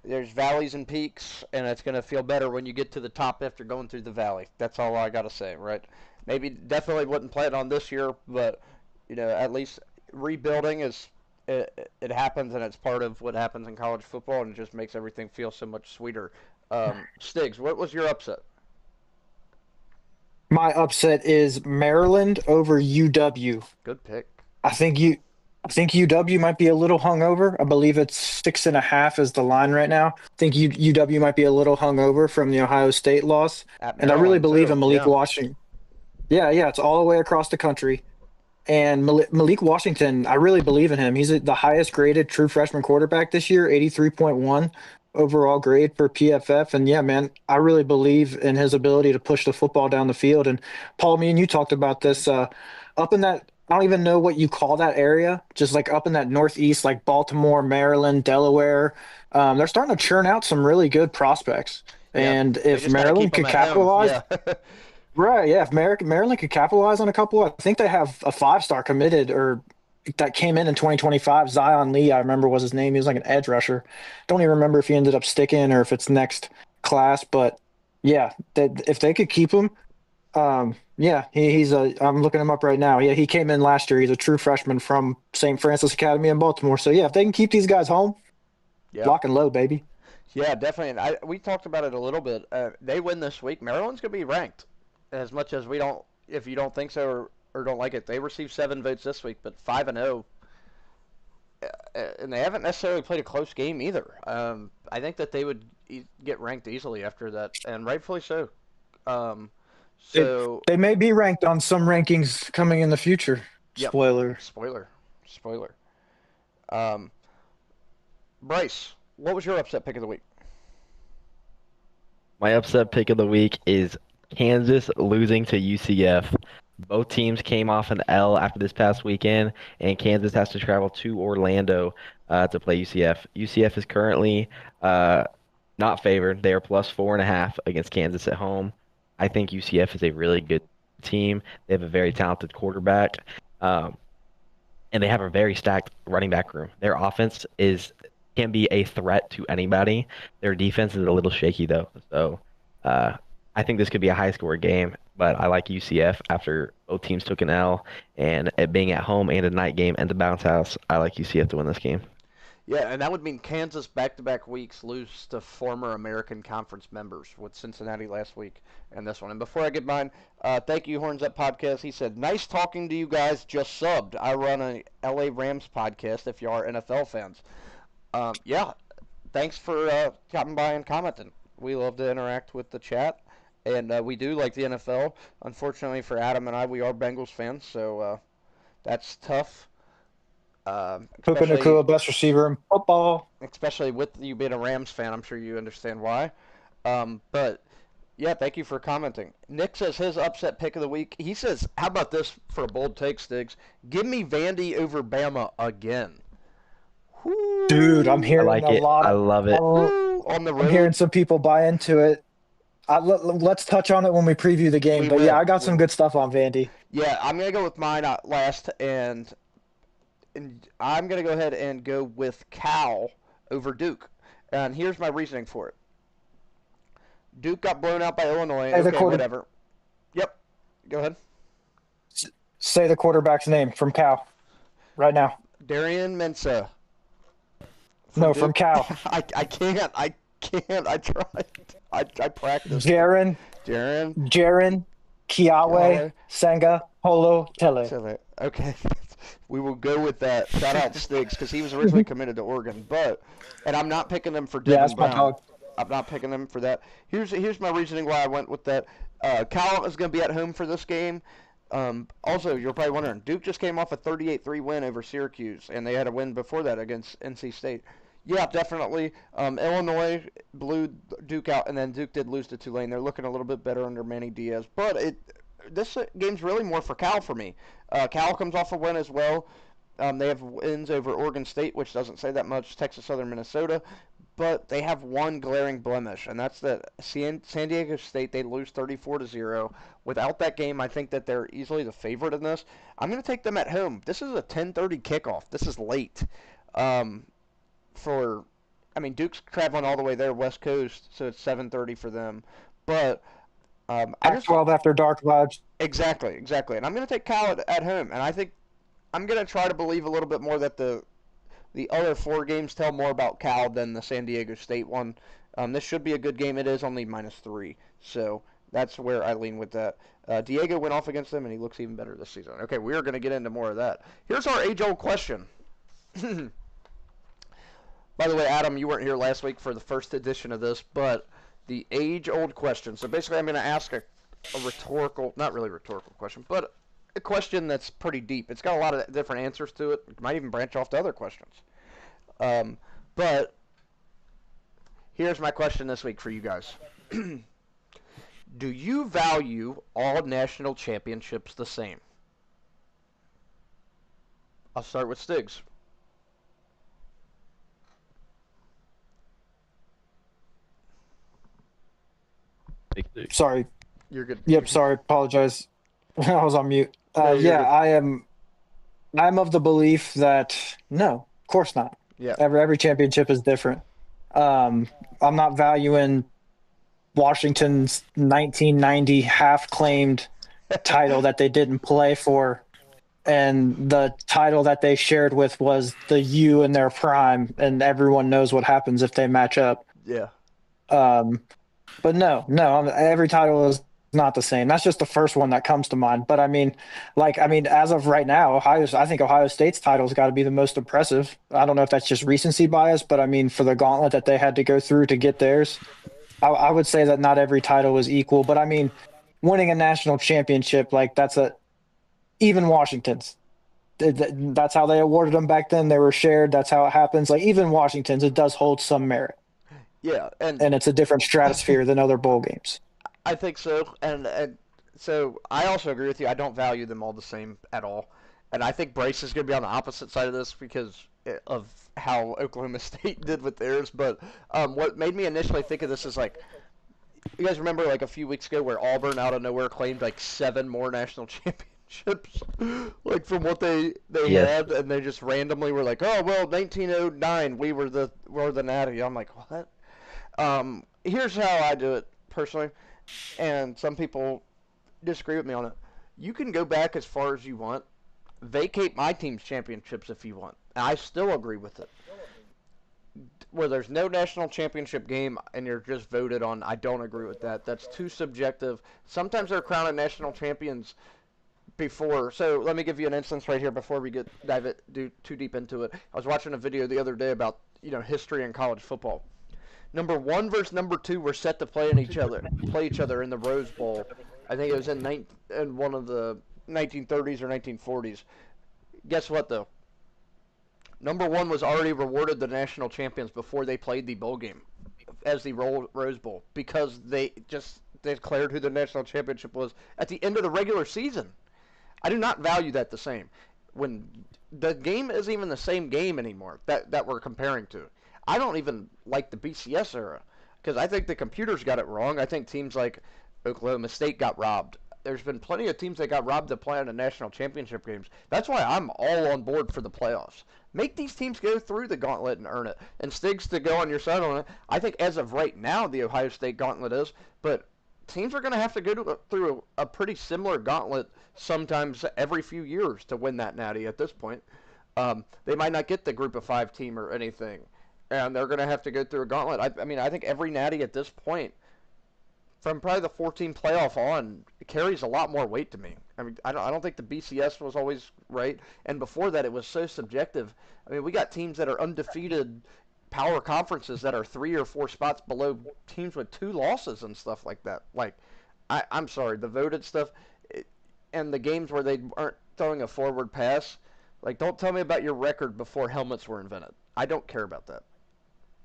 there's valleys and peaks, and it's going to feel better when you get to the top after going through the valley. That's all I got to say, right? Maybe definitely wouldn't plan on this year, but at least rebuilding is it happens, and it's part of what happens in college football, and it just makes everything feel so much sweeter. Stiggs, what was your upset? My upset is Maryland over UW. Good pick. I think UW might be a little hungover. I believe it's 6.5 is the line right now. I think UW might be a little hungover from the Ohio State loss, and I really believe in Malik Washington. Yeah, it's all the way across the country. And Malik Washington, I really believe in him. He's the highest graded true freshman quarterback this year, 83.1 overall grade for PFF. And yeah, man, I really believe in his ability to push the football down the field. And Paul, me and you talked about this up in that, I don't even know what you call that area, just like up in that northeast, like Baltimore, Maryland, Delaware. They're starting to churn out some really good prospects. Yeah, and if Maryland could capitalize, right, yeah, if Maryland could capitalize on a couple, I think they have a 5-star committed or that came in 2025. Zion Lee, I remember was his name. He was like an edge rusher. Don't even remember if he ended up sticking or if it's next class. But yeah, if they could keep him, yeah, he's I'm looking him up right now. Yeah, he came in last year. He's a true freshman from St. Francis Academy in Baltimore. So yeah, if they can keep these guys home, lock and load, baby. Yeah, definitely. And we talked about it a little bit. They win this week. Maryland's gonna be ranked. As much as we don't, if you don't think so or don't like it, they received 7 votes this week, but 5-0, and they haven't necessarily played a close game either. I think that they would get ranked easily after that, and rightfully so. So they may be ranked on some rankings coming in the future. Yep. Spoiler. Bryce, what was your upset pick of the week? My upset pick of the week is Kansas losing to UCF. Both teams came off an L after this past weekend, and Kansas has to travel to Orlando to play UCF. UCF is currently not favored. They are +4.5 against Kansas at home. I think UCF is a really good team. They have a very talented quarterback, and they have a very stacked running back room. Their offense can be a threat to anybody. Their defense is a little shaky, though. So I think this could be a high-score game, but I like UCF after both teams took an L, and it being at home and a night game and the bounce house, I like UCF to win this game. Yeah, and that would mean Kansas back-to-back weeks lose to former American Conference members with Cincinnati last week and this one. And before I get mine, thank you, Horns Up Podcast. He said, nice talking to you guys, just subbed. I run a LA Rams podcast if you are NFL fans. Yeah, thanks for coming by and commenting. We love to interact with the chat. And we do like the NFL. Unfortunately for Adam and I, we are Bengals fans, so that's tough. Puka Nacua, best receiver in football. Especially with you being a Rams fan, I'm sure you understand why. But, yeah, thank you for commenting. Nick says his upset pick of the week. He says, how about this for a bold take, Stiggs? Give me Vandy over Bama again. Woo. Dude, I'm hearing I love it. On the road. I'm hearing some people buy into it. Let's touch on it when we preview the game. Yeah, I got some good stuff on Vandy. Yeah, I'm going to go with mine last, and I'm going to go ahead and go with Cal over Duke. And here's my reasoning for it. Duke got blown out by Illinois. Okay, whatever. Go ahead. Say the quarterback's name from Cal right now. Darian Mensah. No, Duke. from Cal. I can't. I can't. I tried. I practiced. Jaren Jaren. Kiawe Senga Holo Tele. Okay. We will go with that. Shout out Stiggs because he was originally committed to Oregon, and I'm not picking them for Devin Yeah, that's my Brown. dog. I'm not picking them for that. Here's my reasoning why I went with that. Cal is going to be at home for this game. Also, you're probably wondering, Duke just came off a 38-3 win over Syracuse, and they had a win before that against NC State. Yeah, definitely. Illinois blew Duke out, and then Duke did lose to Tulane. They're looking a little bit better under Manny Diaz, but this game's really more for Cal for me. Cal comes off a win as well. They have wins over Oregon State, which doesn't say that much, Texas Southern Minnesota, but they have one glaring blemish, and that's that San Diego State, they lose 34-0. Without that game, I think that they're easily the favorite in this. I'm going to take them at home. This is a 10:30 kickoff. This is late. Duke's traveling all the way there, West Coast, so it's 7:30 for them. But Pac-12 after dark vibes. Exactly. And I'm going to take Cal at home, and I think I'm going to try to believe a little bit more that the other 4 games tell more about Cal than the San Diego State one. This should be a good game. It is only -3, so that's where I lean with that. Diego went off against them, and he looks even better this season. Okay, we are going to get into more of that. Here's our age-old question. By the way, Adam, you weren't here last week for the first edition of this, but the age-old question. So basically, I'm going to ask a rhetorical, not really rhetorical question, but a question that's pretty deep. It's got a lot of different answers to it. It might even branch off to other questions. But here's my question this week for you guys. Do you value all national championships the same? I'll start with Stiggs. Sorry. You're good. Yep, sorry. Apologize. I was on mute. No, you're good. I'm of the belief that no, of course not. Yeah. Every championship is different. I'm not valuing Washington's 1990 half-claimed title that they didn't play for, and the title that they shared with was the U in their prime, and everyone knows what happens if they match up. Yeah. But no, every title is not the same. That's just the first one that comes to mind. But I mean, as of right now, I think Ohio State's title's got to be the most impressive. I don't know if that's just recency bias, but I mean, for the gauntlet that they had to go through to get theirs, I would say that not every title is equal. But I mean, winning a national championship, even Washington's. That's how they awarded them back then. They were shared. That's how it happens. Even Washington's, it does hold some merit. Yeah, and it's a different stratosphere than other bowl games. I think so, and so I also agree with you. I don't value them all the same at all, and I think Bryce is going to be on the opposite side of this because of how Oklahoma State did with theirs. But what made me initially think of this is you guys remember a few weeks ago where Auburn out of nowhere claimed 7 more national championships, from what they had, and they just randomly were oh well, 1909 we were the natty. I'm like, what? Here's how I do it personally, and some people disagree with me on it. You can go back as far as you want, vacate my team's championships if you want. I still agree with it. Where there's no national championship game and you're just voted on, I don't agree with that. That's too subjective. Sometimes they're crowning national champions before. So let me give you an instance right here before we dive too deep into it. I was watching a video the other day about history in college football. Number 1 versus number 2 were set to play each other in the Rose Bowl. I think it was in one of the 1930s or 1940s. Guess what, though? Number 1 was already rewarded the national champions before they played the bowl game as the Rose Bowl because they just declared who the national championship was at the end of the regular season. I do not value that the same. When the game isn't even the same game anymore that we're comparing to. I don't even like the BCS era because I think the computers got it wrong. I think teams like Oklahoma State got robbed. There's been plenty of teams that got robbed to play in the national championship games. That's why I'm all on board for the playoffs. Make these teams go through the gauntlet and earn it. And Stiggs, to go on your side on it, I think as of right now the Ohio State gauntlet is, but teams are going to have to go through a pretty similar gauntlet sometimes every few years to win that natty at this point. They might not get the group of 5 team or anything, and they're going to have to go through a gauntlet. I mean, I think every natty at this point, from probably the 14 playoff on, carries a lot more weight to me. I mean, I don't think the BCS was always right, and before that it was so subjective. I mean, we got teams that are undefeated power conferences that are 3 or 4 spots below teams with 2 losses and stuff like that. Like, I'm sorry, the voted stuff and the games where they aren't throwing a forward pass. Like, don't tell me about your record before helmets were invented. I don't care about that.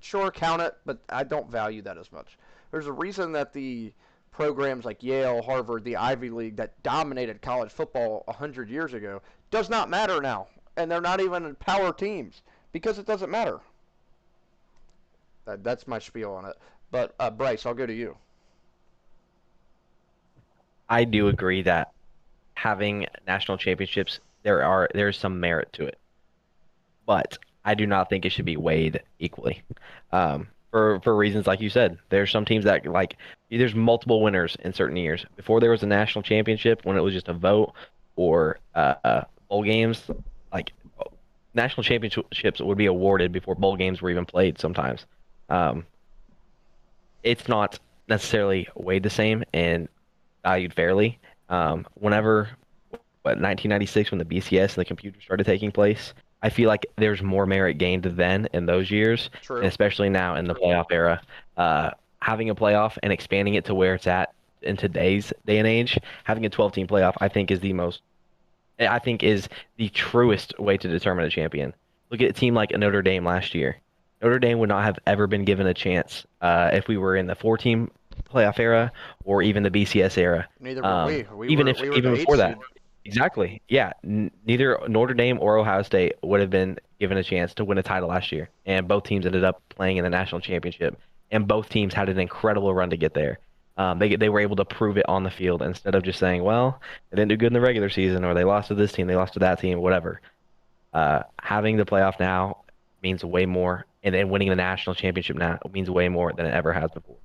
Sure, count it, but I don't value that as much. There's a reason that the programs like Yale, Harvard, the Ivy League that dominated college football 100 years ago does not matter now. And they're not even power teams because it doesn't matter. That's my spiel on it. But, Bryce, I'll go to you. I do agree that having national championships, there's some merit to it, but I do not think it should be weighed equally. For reasons like you said, there's some teams that there's multiple winners in certain years. Before there was a national championship, when it was just a vote or bowl games, like national championships would be awarded before bowl games were even played. Sometimes, it's not necessarily weighed the same and valued fairly. Whenever 1996, when the BCS and the computer started taking place, I feel like there's more merit gained then in those years, True. and especially now in the playoff era. Having a playoff and expanding it to where it's at in today's day and age, having a 12-team playoff, I think is the truest way to determine a champion. Look at a team like Notre Dame last year. Notre Dame would not have ever been given a chance if we were in the 4-team playoff era or even the BCS era. Neither were we. Even we were before that. Exactly. Yeah. Neither Notre Dame or Ohio State would have been given a chance to win a title last year, and both teams ended up playing in the national championship, and both teams had an incredible run to get there. They were able to prove it on the field instead of just saying, well, they didn't do good in the regular season, or they lost to this team, they lost to that team, whatever. Having the playoff now means way more, and then winning the national championship now means way more than it ever has before.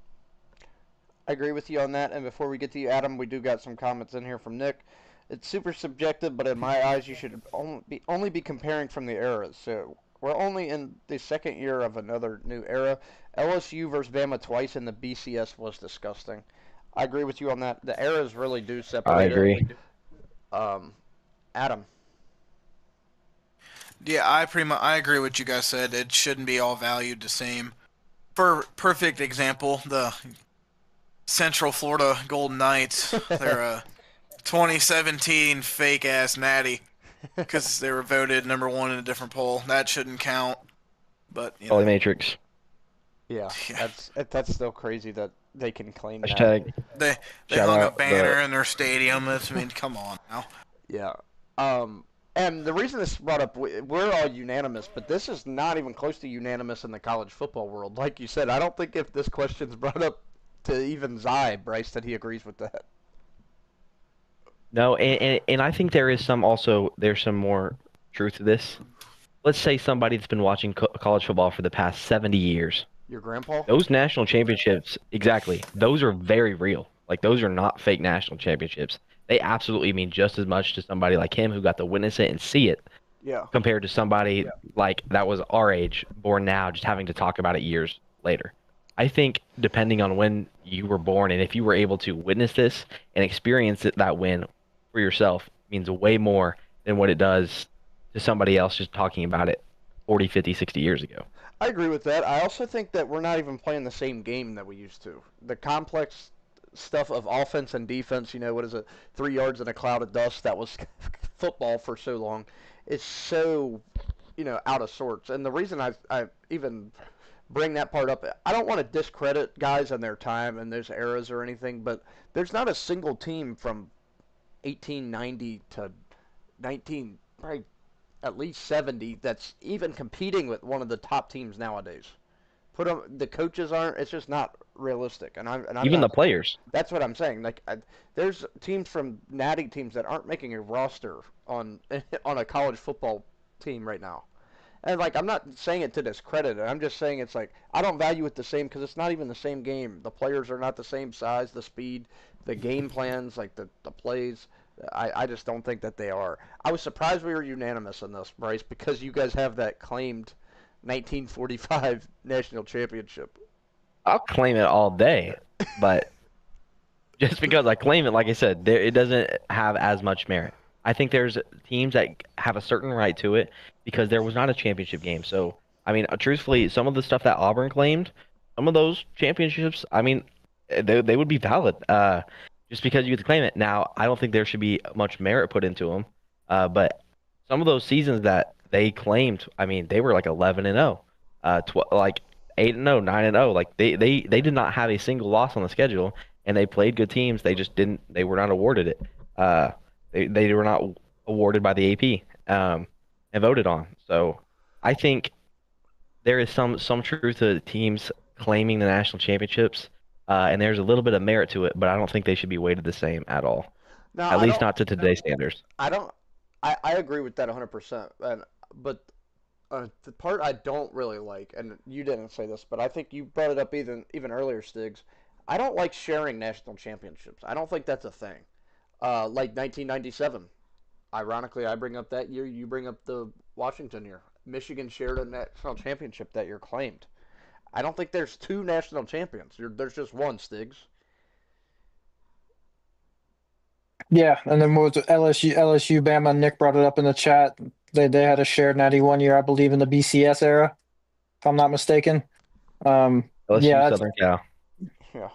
I agree with you on that, and before we get to you, Adam, we do got some comments in here from Nick. It's super subjective, but in my eyes, you should only be comparing from the eras. So we're only in the second year of another new era. LSU versus Bama twice in the BCS was disgusting. I agree with you on that. The eras really do separate. I agree. Adam. Yeah, I agree with what you guys said. It shouldn't be all valued the same. For perfect example, the Central Florida Golden Knights, they're 2017 fake ass natty because they were voted number 1 in a different poll. That shouldn't count. But Poly Matrix. Yeah, that's still crazy that they can claim Hashtag. They hung a banner in their stadium. I mean, come on now. Yeah. And the reason this is brought up, we're all unanimous, but this is not even close to unanimous in the college football world. Like you said, I don't think if this question's brought up to even Zai, Bryce, that he agrees with that. No, and I think there's some more truth to this. Let's say somebody that's been watching college football for the past 70 years. Your grandpa? Those national championships, exactly. Those are very real. Like, those are not fake national championships. They absolutely mean just as much to somebody like him who got to witness it and see it. Yeah. Compared to somebody like that was our age, born now, just having to talk about it years later. I think depending on when you were born and if you were able to witness this and experience that win for yourself means way more than what it does to somebody else just talking about it 40, 50, 60 years ago. I agree with that. I also think that we're not even playing the same game that we used to. The complex stuff of offense and defense, 3 yards in a cloud of dust, that was football for so long, is so, out of sorts. And the reason I even bring that part up, I don't want to discredit guys and their time and those eras or anything, but there's not a single team from 1890 to probably at least 70 that's even competing with one of the top teams nowadays. The coaches aren't. It's just not realistic. And I'm even not, the players. That's what I'm saying. There's teams from natty teams that aren't making a roster on a college football team right now. And like, I'm not saying it to discredit it. I'm just saying it's like I don't value it the same because it's not even the same game. The players are not the same size, the speed, the game plans, like the plays. I just don't think that they are. I was surprised we were unanimous on this, Bryce, because you guys have that claimed 1945 national championship. I'll claim it all day, but just because I claim it, like I said, it doesn't have as much merit. I think there's teams that have a certain right to it because there was not a championship game. So, I mean, truthfully, some of the stuff that Auburn claimed, some of those championships, I mean, they would be valid. Just because you get to claim it. Now, I don't think there should be much merit put into them. But some of those seasons that they claimed, I mean, they were like 11-0, like 8-0, 9-0. Like they did not have a single loss on the schedule, and they played good teams. They just didn't. They were not awarded it. They were not awarded by the AP and voted on. So I think there is some truth to teams claiming the national championships, and there's a little bit of merit to it, but I don't think they should be weighted the same at all. No, At least not to today's standards. I don't. I agree with that 100%. But the part I don't really like, and you didn't say this, but I think you brought it up even earlier, Stiggs. I don't like sharing national championships. I don't think that's a thing. Like 1997. Ironically, I bring up that year. You bring up the Washington year. Michigan shared a national championship that year claimed. I don't think there's two national champions. There's just one, Stiggs. Yeah, and then what was it, LSU, Bama? Nick brought it up in the chat. They had a shared natty one year, I believe, in the BCS era, if I'm not mistaken. LSU, Yeah, Southern Cal. Yeah.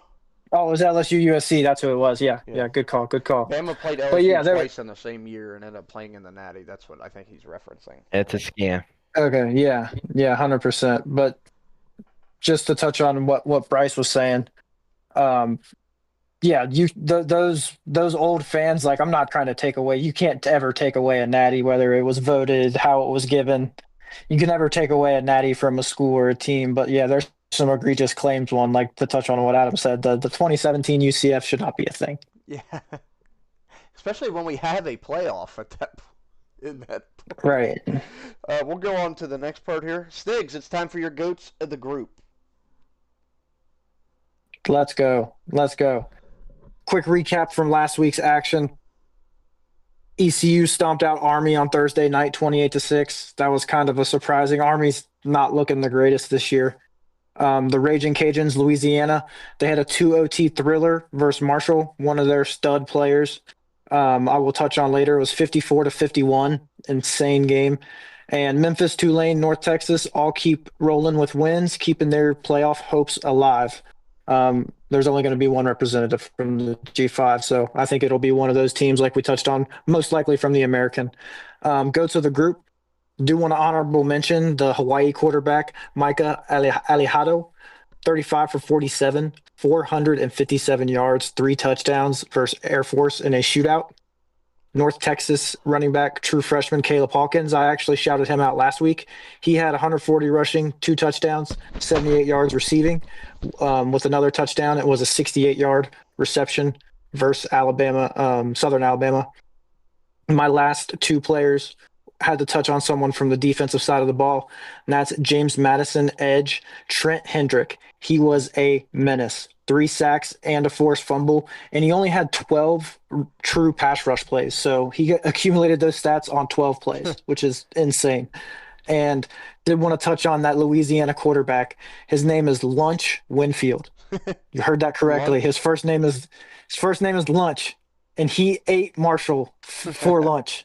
oh, it was LSU USC. That's who it was. Yeah, Yeah. yeah. Good call. Good call. Bama played But yeah, LSU twice in the same year and ended up playing in the Natty. That's what I think he's referencing. It's a scam. Okay, yeah, 100%. But just to touch on what Bryce was saying, um, yeah, those old fans, like I'm not trying to take away. You can't ever take away a natty, whether it was voted, how it was given. You can never take away a natty from a school or a team. But yeah, there's some egregious claims. One, like to touch on what Adam said, the 2017 UCF should not be a thing. Yeah. Especially when we have a playoff at that in that. Right. We'll go on to the next part here. Stiggs, it's time for your goats of the group. Let's go. Let's go. Quick recap from last week's action. ECU stomped out Army on Thursday night, 28-6. That was kind of a surprising. Army's not looking the greatest this year. The Raging Cajuns, Louisiana, they had a 2 OT thriller versus Marshall, one of their stud players. I will touch on later. It was 54-51, insane game. And Memphis, Tulane, North Texas all keep rolling with wins, keeping their playoff hopes alive. There's only going to be one representative from the G5, so I think it'll be one of those teams like we touched on, most likely from the American. Go to the group. Do want to honorable mention the Hawaii quarterback, Micah Alejado, 35 for 47, 457 yards, 3 touchdowns versus Air Force in a shootout. North Texas running back, true freshman Caleb Hawkins. I actually shouted him out last week. He had 140 rushing, 2 touchdowns, 78 yards receiving. With another touchdown, it was a 68-yard reception versus Alabama, Southern Alabama. My last 2 players had to touch on someone from the defensive side of the ball, and that's James Madison, edge, Trent Hendrick. He was a menace. 3 sacks and a forced fumble, and he only had 12 true pass rush plays. So he accumulated those stats on 12 plays, which is insane. And did want to touch on that Louisiana quarterback. His name is Lunch Winfield. You heard that correctly. His first name is Lunch, and he ate Marshall for lunch.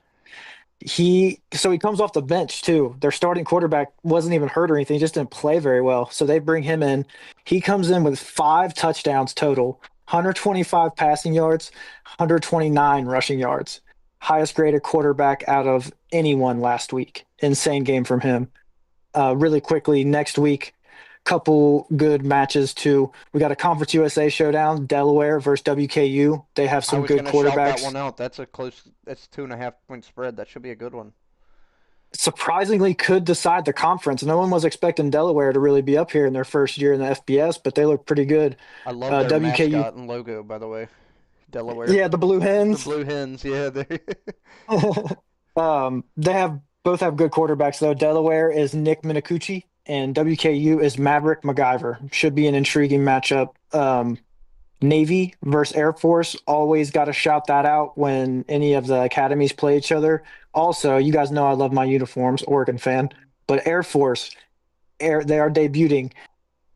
He comes off the bench too. Their starting quarterback wasn't even hurt or anything; he just didn't play very well. So they bring him in. He comes in with 5 touchdowns total, 125 passing yards, 129 rushing yards. Highest graded quarterback out of anyone last week. Insane game from him. Really quickly, next week, couple good matches too. We got a Conference USA showdown, Delaware versus WKU. They have some good quarterbacks. Shout that one out. That's 2.5 point spread. That should be a good one. Surprisingly could decide the conference. No one was expecting Delaware to really be up here in their first year in the FBS, but they look pretty good. I love their mascot and logo, by the way. Delaware. Yeah, the Blue Hens. The Blue Hens, yeah. They have Both have good quarterbacks, though. Delaware is Nick Minicucci, and WKU is Maverick MacGyver. Should be an intriguing matchup. Navy versus Air Force. Always got to shout that out when any of the academies play each other. Also, you guys know I love my uniforms, Oregon fan. But Air Force, they are debuting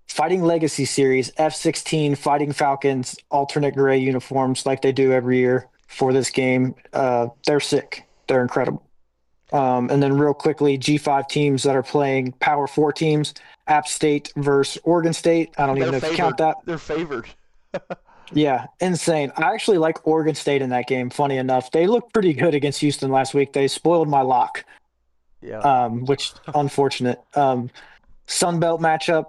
Fighting Legacy Series F-16 Fighting Falcons alternate gray uniforms like they do every year for this game. They're sick. They're incredible. And then real quickly, G5 teams that are playing Power 4 teams, App State versus Oregon State. I don't even know if you count that. They're favored. Yeah, insane. I actually like Oregon State in that game, funny enough. They looked pretty good against Houston last week. They spoiled my lock, Yeah. which unfortunate. Sun Belt matchup,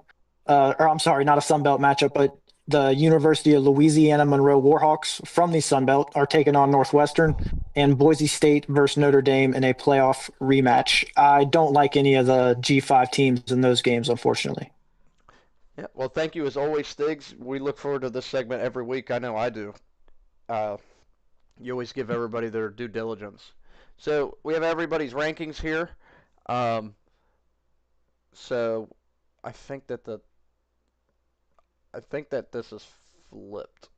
or I'm sorry, not a Sun Belt matchup, but the University of Louisiana Monroe Warhawks from the Sun Belt are taking on Northwestern, and Boise State versus Notre Dame in a playoff rematch. I don't like any of the G5 teams in those games, unfortunately. Yeah. Well, thank you as always, Stiggs. We look forward to this segment every week. I know I do. Uh, you always give everybody their due diligence. So we have everybody's rankings here. Um, so I think that this is flipped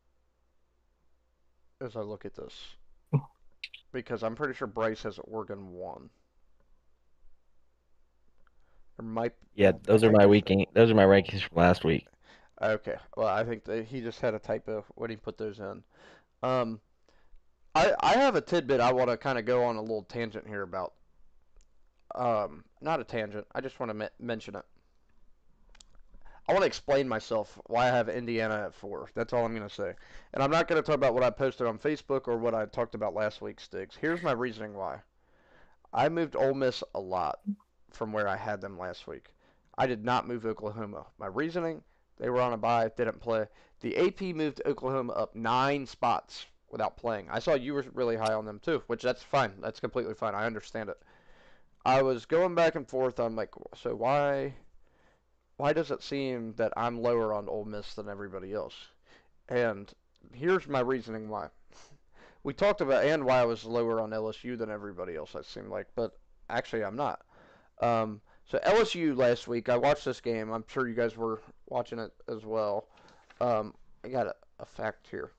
as I look at this because I'm pretty sure Bryce has Oregon 1. Or might Yeah, those are my those are my rankings from last week. Okay. Well, I think that he just had a typo when he put those in. Um, I have a tidbit I want to kind of go on a little tangent here about. Not a tangent. I just want to mention it. I want to explain myself why I have Indiana at 4. That's all I'm going to say. And I'm not going to talk about what I posted on Facebook or what I talked about last week, Sticks. Here's my reasoning why. I moved Ole Miss a lot from where I had them last week. I did not move Oklahoma. My reasoning, they were on a bye, didn't play. The AP moved Oklahoma up 9 spots without playing. I saw you were really high on them too, which that's fine. That's completely fine. I understand it. I was going back and forth. I'm like, so why does it seem that I'm lower on Ole Miss than everybody else? And here's my reasoning why. We talked about and why I was lower on LSU than everybody else, it seemed like, but actually I'm not. So LSU last week, I watched this game. I'm sure you guys were watching it as well. I got a fact here.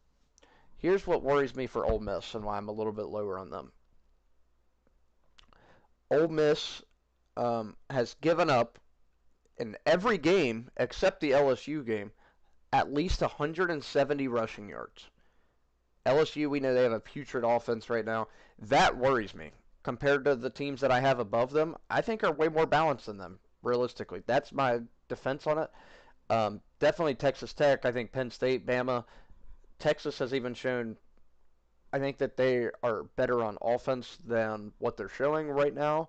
Here's what worries me for Ole Miss and why I'm a little bit lower on them. Ole Miss has given up in every game except the LSU game at least 170 rushing yards. LSU, we know they have a putrid offense right now. That worries me. Compared to the teams that I have above them, I think are way more balanced than them, realistically. That's my defense on it. Definitely Texas Tech. I think Penn State, Bama. Texas has even shown, I think that they are better on offense than what they're showing right now.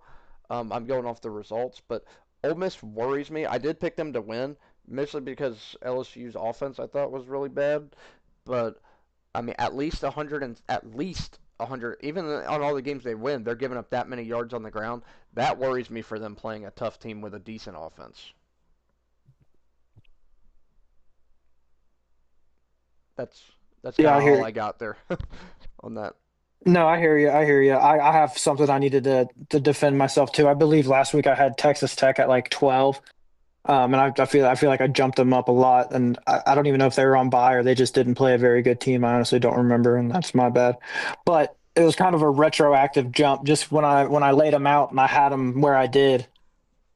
I'm going off the results, but Ole Miss worries me. I did pick them to win, mostly because LSU's offense I thought was really bad. But I mean, at least 100. Even on all the games they win, they're giving up that many yards on the ground. That worries me for them playing a tough team with a decent offense. That's kind Yeah, I of hear all you. I got there on that. No, I hear you. I hear you. I have something I needed to defend myself too. I believe last week I had Texas Tech at like 12. And I feel like I jumped them up a lot, and I don't even know if they were on bye or they just didn't play a very good team. I honestly don't remember, and that's my bad. But it was kind of a retroactive jump. Just when I laid them out and I had them where I did,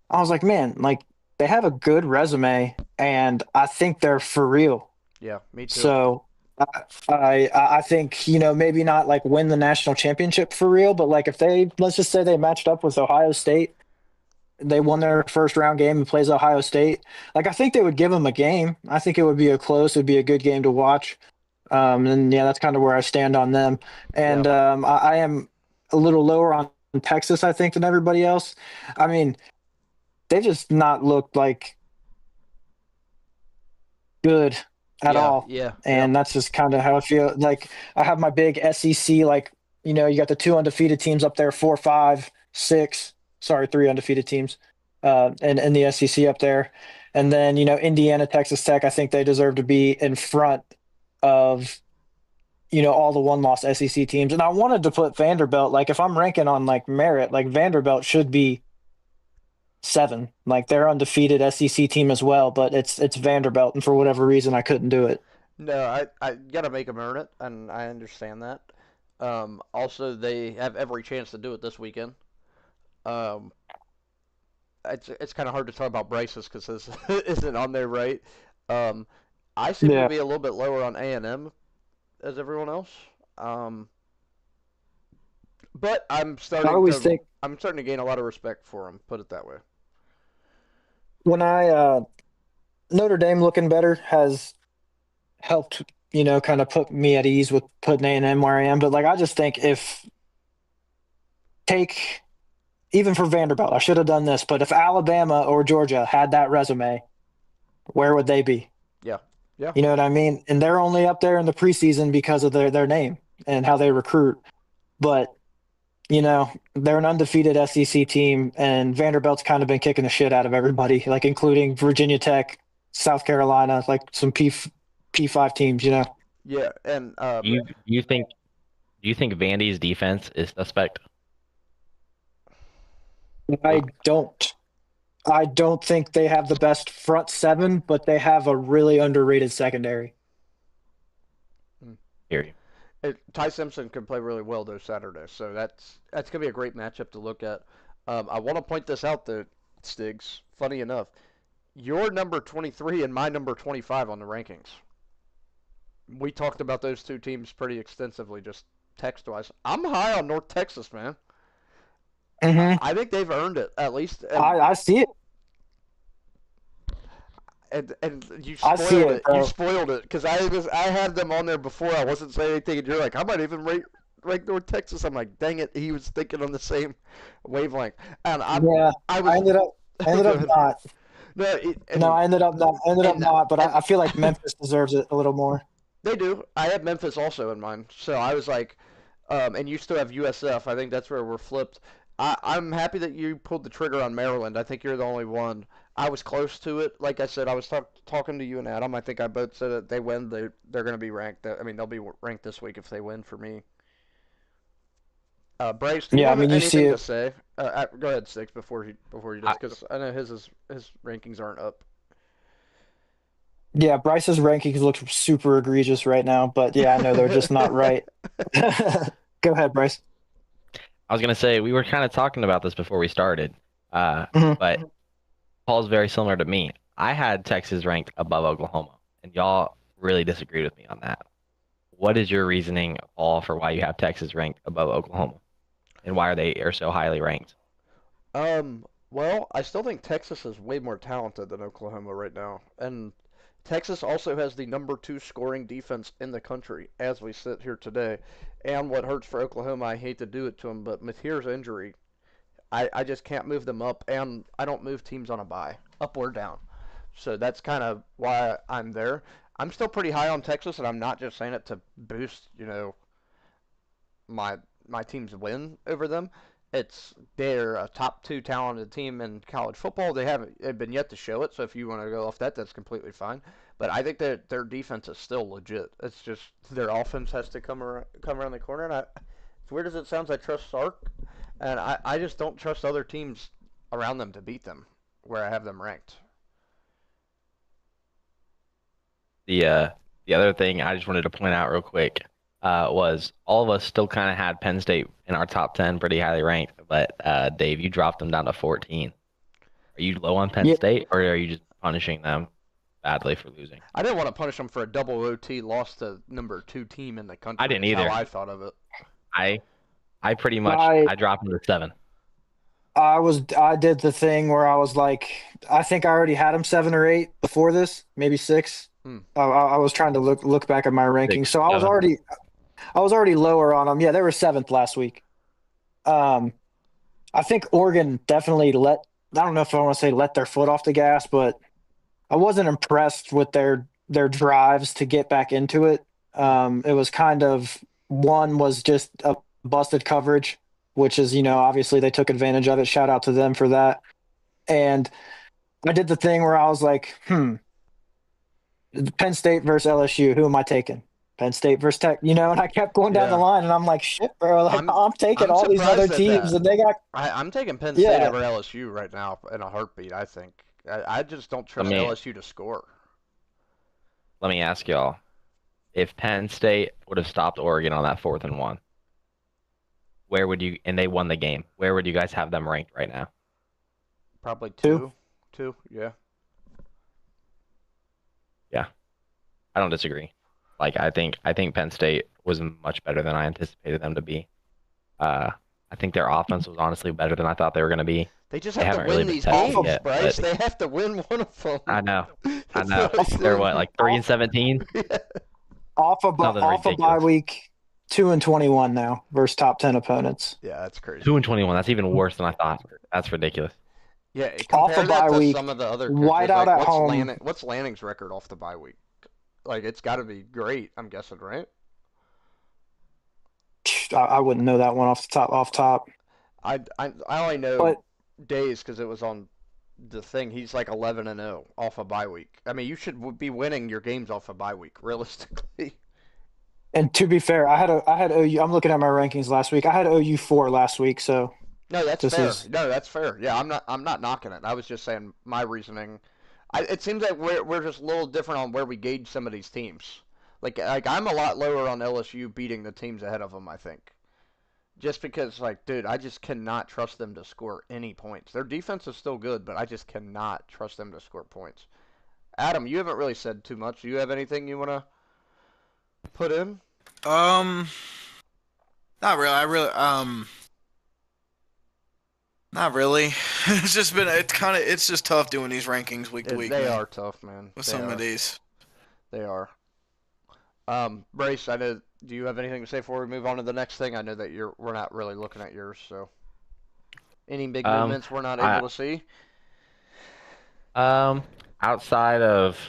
I was like, man, like they have a good resume, and I think they're for real. Yeah, me too. So I think maybe not like win the national championship for real, but like if they let's just say they matched up with Ohio State, they won their first round game and plays Ohio State. Like I think they would give them a game. I think it would be it'd be a good game to watch. And yeah, that's kind of where I stand on them. Yeah, And I am a little lower on Texas, I think, than everybody else. I mean, they just not looked like good at yeah, all. yeah, yeah. And that's just kind of how I feel. Like I have my big SEC, like, you got the 2 undefeated teams up there, 4, 5, 6, sorry, 3 undefeated teams, and the SEC up there. And then, Indiana, Texas Tech, I think they deserve to be in front of all the one-loss SEC teams. And I wanted to put Vanderbilt, like if I'm ranking on like merit, like Vanderbilt should be 7. Like they're undefeated SEC team as well, but it's Vanderbilt, and for whatever reason I couldn't do it. No, I gotta make them earn it, and I understand that. Also, they have every chance to do it this weekend. Um, it's kind of hard to talk about Bryce's because this isn't on there, right? Um, I seem to Yeah. be a little bit lower on A&M as everyone else. Um, but I always think I'm starting to gain a lot of respect for him. Put it that way. when I Notre Dame looking better has helped, kind of put me at ease with putting A&M where I am. But like I just think if take even for Vanderbilt, I should have done this, but if Alabama or Georgia had that resume, where would they be? Yeah, yeah, You know what I mean? And they're only up there in the preseason because of their name and how they recruit. But, they're an undefeated SEC team, and Vanderbilt's kind of been kicking the shit out of everybody, like including Virginia Tech, South Carolina, like some P5 teams. yeah. And Do you think Vandy's defense is suspect? I don't. I don't think they have the best front seven, but they have a really underrated secondary. Hear you. Ty Simpson can play really well though Saturday, so that's gonna be a great matchup to look at. I want to point this out though, Stiggs. Funny enough, your number 23 and my number 25 on the rankings. We talked about those two teams pretty extensively, just text wise. I'm high on North Texas, man. Hmm. I think they've earned it at least, I see it. and you I see spoiled it, it. You bro. spoiled it because I had them on there before. I wasn't saying anything, and you're like, I might even rank North Texas. I'm like, dang it, he was thinking on the same wavelength, and Yeah, I I was. ended up. I ended Go up ahead. not. No, No, I ended up not. I ended up and not. But and I feel like Memphis deserves it a little more. they do. I had Memphis also in mind, so I was like, and you still have USF. I think that's where we're flipped. I'm happy that you pulled the trigger on Maryland. I think you're the only one. I was close to it. Like I said, I was talking to you and Adam. I think I both said that they win. They're going to be ranked. I mean, they'll be ranked this week if they win for me. Bryce, do you Yeah, I have mean, you see anything to it. say? Go ahead, Six, before he does, I, because I know his rankings aren't up. Yeah, Bryce's rankings look super egregious right now, but yeah, I know they're just not right. Go ahead, Bryce. I was gonna say we were kind of talking about this before we started, Mhm. but Paul's very similar to me. I had Texas ranked above Oklahoma, and y'all really disagreed with me on that. What is your reasoning, Paul, for why you have Texas ranked above Oklahoma, and why are so highly ranked? Well, I still think Texas is way more talented than Oklahoma right now, and Texas also has the number 2 scoring defense in the country as we sit here today. And what hurts for Oklahoma, I hate to do it to them, but Mahir's injury, I just can't move them up, and I don't move teams on a bye, up or down. So that's kind of why I'm there. I'm still pretty high on Texas, and I'm not just saying it to boost, my team's win over them. It's they're a top 2 talented team in college football. They've been yet to show it. So if you want to go off that, that's completely fine. But I think that their defense is still legit. It's just their offense has to come around the corner. And as weird as it sounds, I trust Sark, and I just don't trust other teams around them to beat them where I have them ranked. The other thing I just wanted to point out real quick was all of us still kind of had Penn State in our top 10 pretty highly ranked, but Dave, you dropped them down to 14. Are you low on Penn Yeah, State, or are you just punishing them badly for losing? I didn't want to punish them for a double OT loss to number 2 team in the I country. didn't Is how either. I thought of it. I I pretty much I I dropped them to 7. I did the thing where I was like, I think I already had him 7 or 8 before this, maybe 6. Hmm. I was trying to look back at my rankings, 6, so 7. I was already lower on them. Yeah, they were 7th last week. Um, I think Oregon definitely I don't know if I want to say let their foot off the gas, but I wasn't impressed with their drives to get back into it. It was kind of one was just a busted coverage, which is, obviously they took advantage of it. Shout out to them for that. And I did the thing where I was like, Penn State versus LSU, who am I taking? Penn State versus Tech, and I kept going down the Yeah. line, and I'm like, shit, bro, like I'm I'm taking I'm all these other surprised at teams, that. and they got, I'm taking Penn State yeah. over LSU right now in a heartbeat. I think I just don't Let trust me LSU to score. let me ask y'all: if Penn State would have stopped Oregon on that 4th and 1, where would you? And they won the game. Where would you guys have them ranked right now? Probably Two. two. Yeah. Yeah, I don't disagree. Like I think Penn State was much better than I anticipated them to be. I think their offense was honestly better than I thought they were going to be. They just They have to haven't really win been these tested games, yet, Bryce. but They have to win one of them. I know. That's what I They're do. what, like 3-17? Off Something a bye ridiculous. week, 2-21 now versus top 10 opponents. Yeah, that's crazy. 2-21. That's even worse than I thought. That's ridiculous. Yeah, Off compare a that bye to week, some of the other whiteout coaches. Like, at home. What's Lanning's record off the bye week? Like, it's got to be great. I'm guessing, right? I wouldn't know that one off top. I only know But days because it was on the thing. He's like 11-0 off a bye week. I mean, you should be winning your games off a bye week, realistically. and to be fair, I had OU. I'm looking at my rankings last week. I had OU 4 last week, so No, that's this fair. is No, that's fair. Yeah, I'm not knocking it. I was just saying my reasoning. It seems like we're just a little different on where we gauge some of these teams. Like I'm a lot lower on LSU beating the teams ahead of them, I think. Just because, like, dude, I just cannot trust them to score any points. Their defense is still good, but I just cannot trust them to score points. Adam, you haven't really said too much. Do you have anything you want to put in? Not really. Not really. It's just tough doing these rankings week to week, They man, are tough, man. with They some are. of these. They are. Brace, I know. Do you have anything to say before we move on to the next thing? I know that we're not really looking at yours, so any big movements we're not I able to see? outside of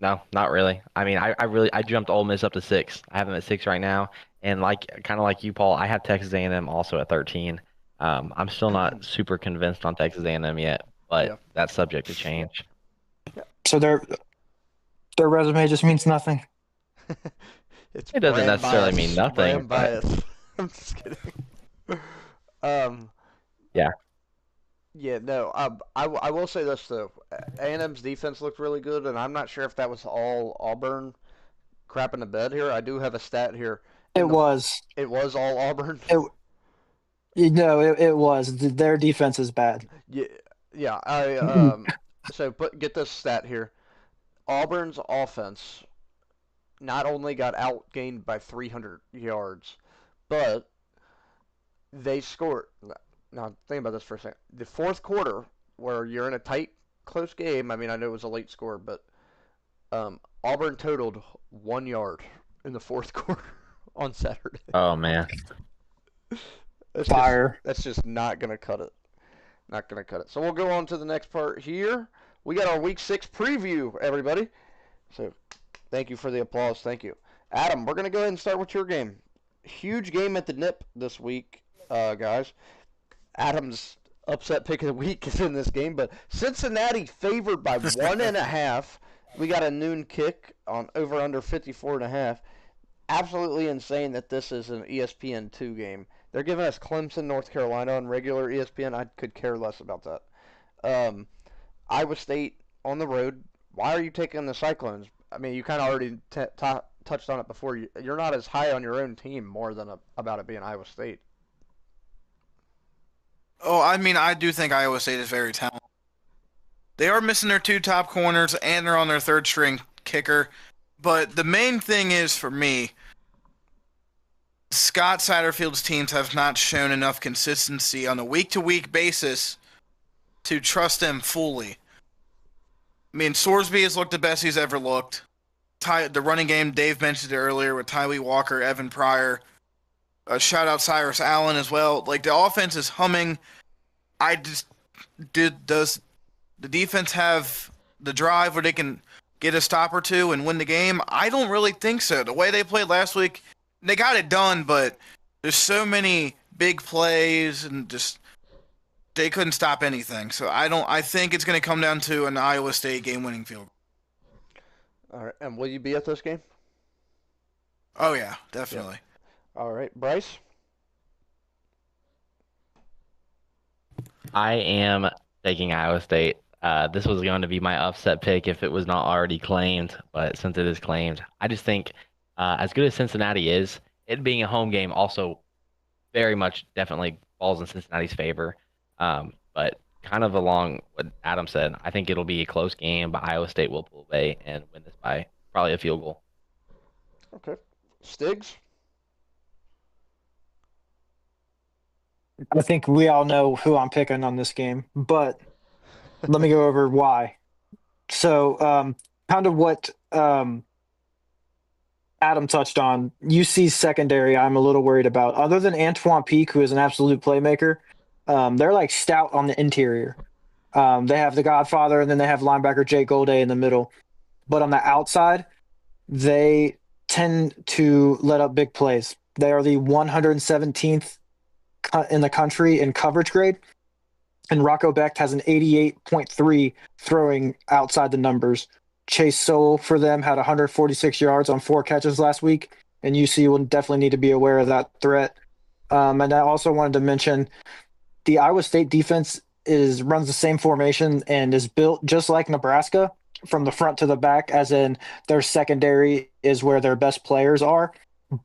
no, not really. I mean, I jumped Ole Miss up to 6. I have them at 6 right now, and kind of like you, Paul, I have Texas A&M also at 13. I'm still not super convinced on Texas A&M yet, but Yeah. that's subject to change. so their resume just means nothing. It's It doesn't brand necessarily bias. mean nothing, Brand bias. I'm just kidding. Yeah. Yeah, no. I will say this though. A&M's defense looked really good, and I'm not sure if that was all Auburn crap in the bed here. I do have a stat here. It was. It was all Auburn. It was. Their defense is bad. Yeah, yeah. So get this stat here. Auburn's offense not only got outgained by 300 yards, but they scored. Now, think about this for a second. The fourth quarter, where you're in a tight, close game. I mean, I know it was a late score, but Auburn totaled 1 yard in the fourth quarter on Saturday. Oh man. Fire. That's just not gonna cut it. Not gonna cut it. So we'll go on to the next part here. We got our Week 6 preview, everybody. So thank you for the applause. Thank you, Adam. We're gonna go ahead and start with your game. Huge game at the Nip this week, guys. Adam's upset pick of the week is in this game, but Cincinnati favored by 1.5. We got a noon kick on over under 54.5. Absolutely insane that this is an ESPN2 game. They're giving us Clemson, North Carolina on regular ESPN. I could care less about that. Iowa State on the road. Why are you taking the Cyclones? I mean, you kind of already touched on it before. You're not as high on your own team more than about it being Iowa State. Oh, I mean, I do think Iowa State is very talented. They are missing their 2 top corners, and they're on their 3rd string kicker. But the main thing is, for me, Scott Satterfield's teams have not shown enough consistency on a week-to-week basis to trust them fully. I mean, Sorsby has looked the best he's ever looked. The running game, Dave mentioned it earlier with Tyree Walker, Evan Pryor. Shout out Cyrus Allen as well. Like, the offense is humming. Does the defense have the drive where they can get a stop or two and win the game? I don't really think so. The way they played last week, they got it done, but there's so many big plays and just they couldn't stop anything. So I think it's going to come down to an Iowa State game-winning field goal. All right, and will you be at this game? Oh yeah, definitely. All right, Bryce. I am taking Iowa State. This was going to be my upset pick if it was not already claimed, but since it is claimed, I just think as good as Cincinnati is, it being a home game also very much definitely falls in Cincinnati's favor. But kind of along what Adam said, I think it'll be a close game, but Iowa State will pull away and win this by probably a field goal. Okay. Stiggs. I think we all know who I'm picking on this game, but let me go over why. So, kind of what Adam touched on, UC's secondary, I'm a little worried about. Other than Antoine Peak, who is an absolute playmaker, they're like stout on the interior. They have the Godfather, and then they have linebacker Jake Golday in the middle. But on the outside, they tend to let up big plays. They are the 117th in the country in coverage grade, and Rocco Becht has an 88.3 throwing outside the numbers. Chase Sowell for them had 146 yards on 4 catches last week, and UC will definitely need to be aware of that threat. And I also wanted to mention the Iowa State defense runs the same formation and is built just like Nebraska from the front to the back, as in their secondary is where their best players are,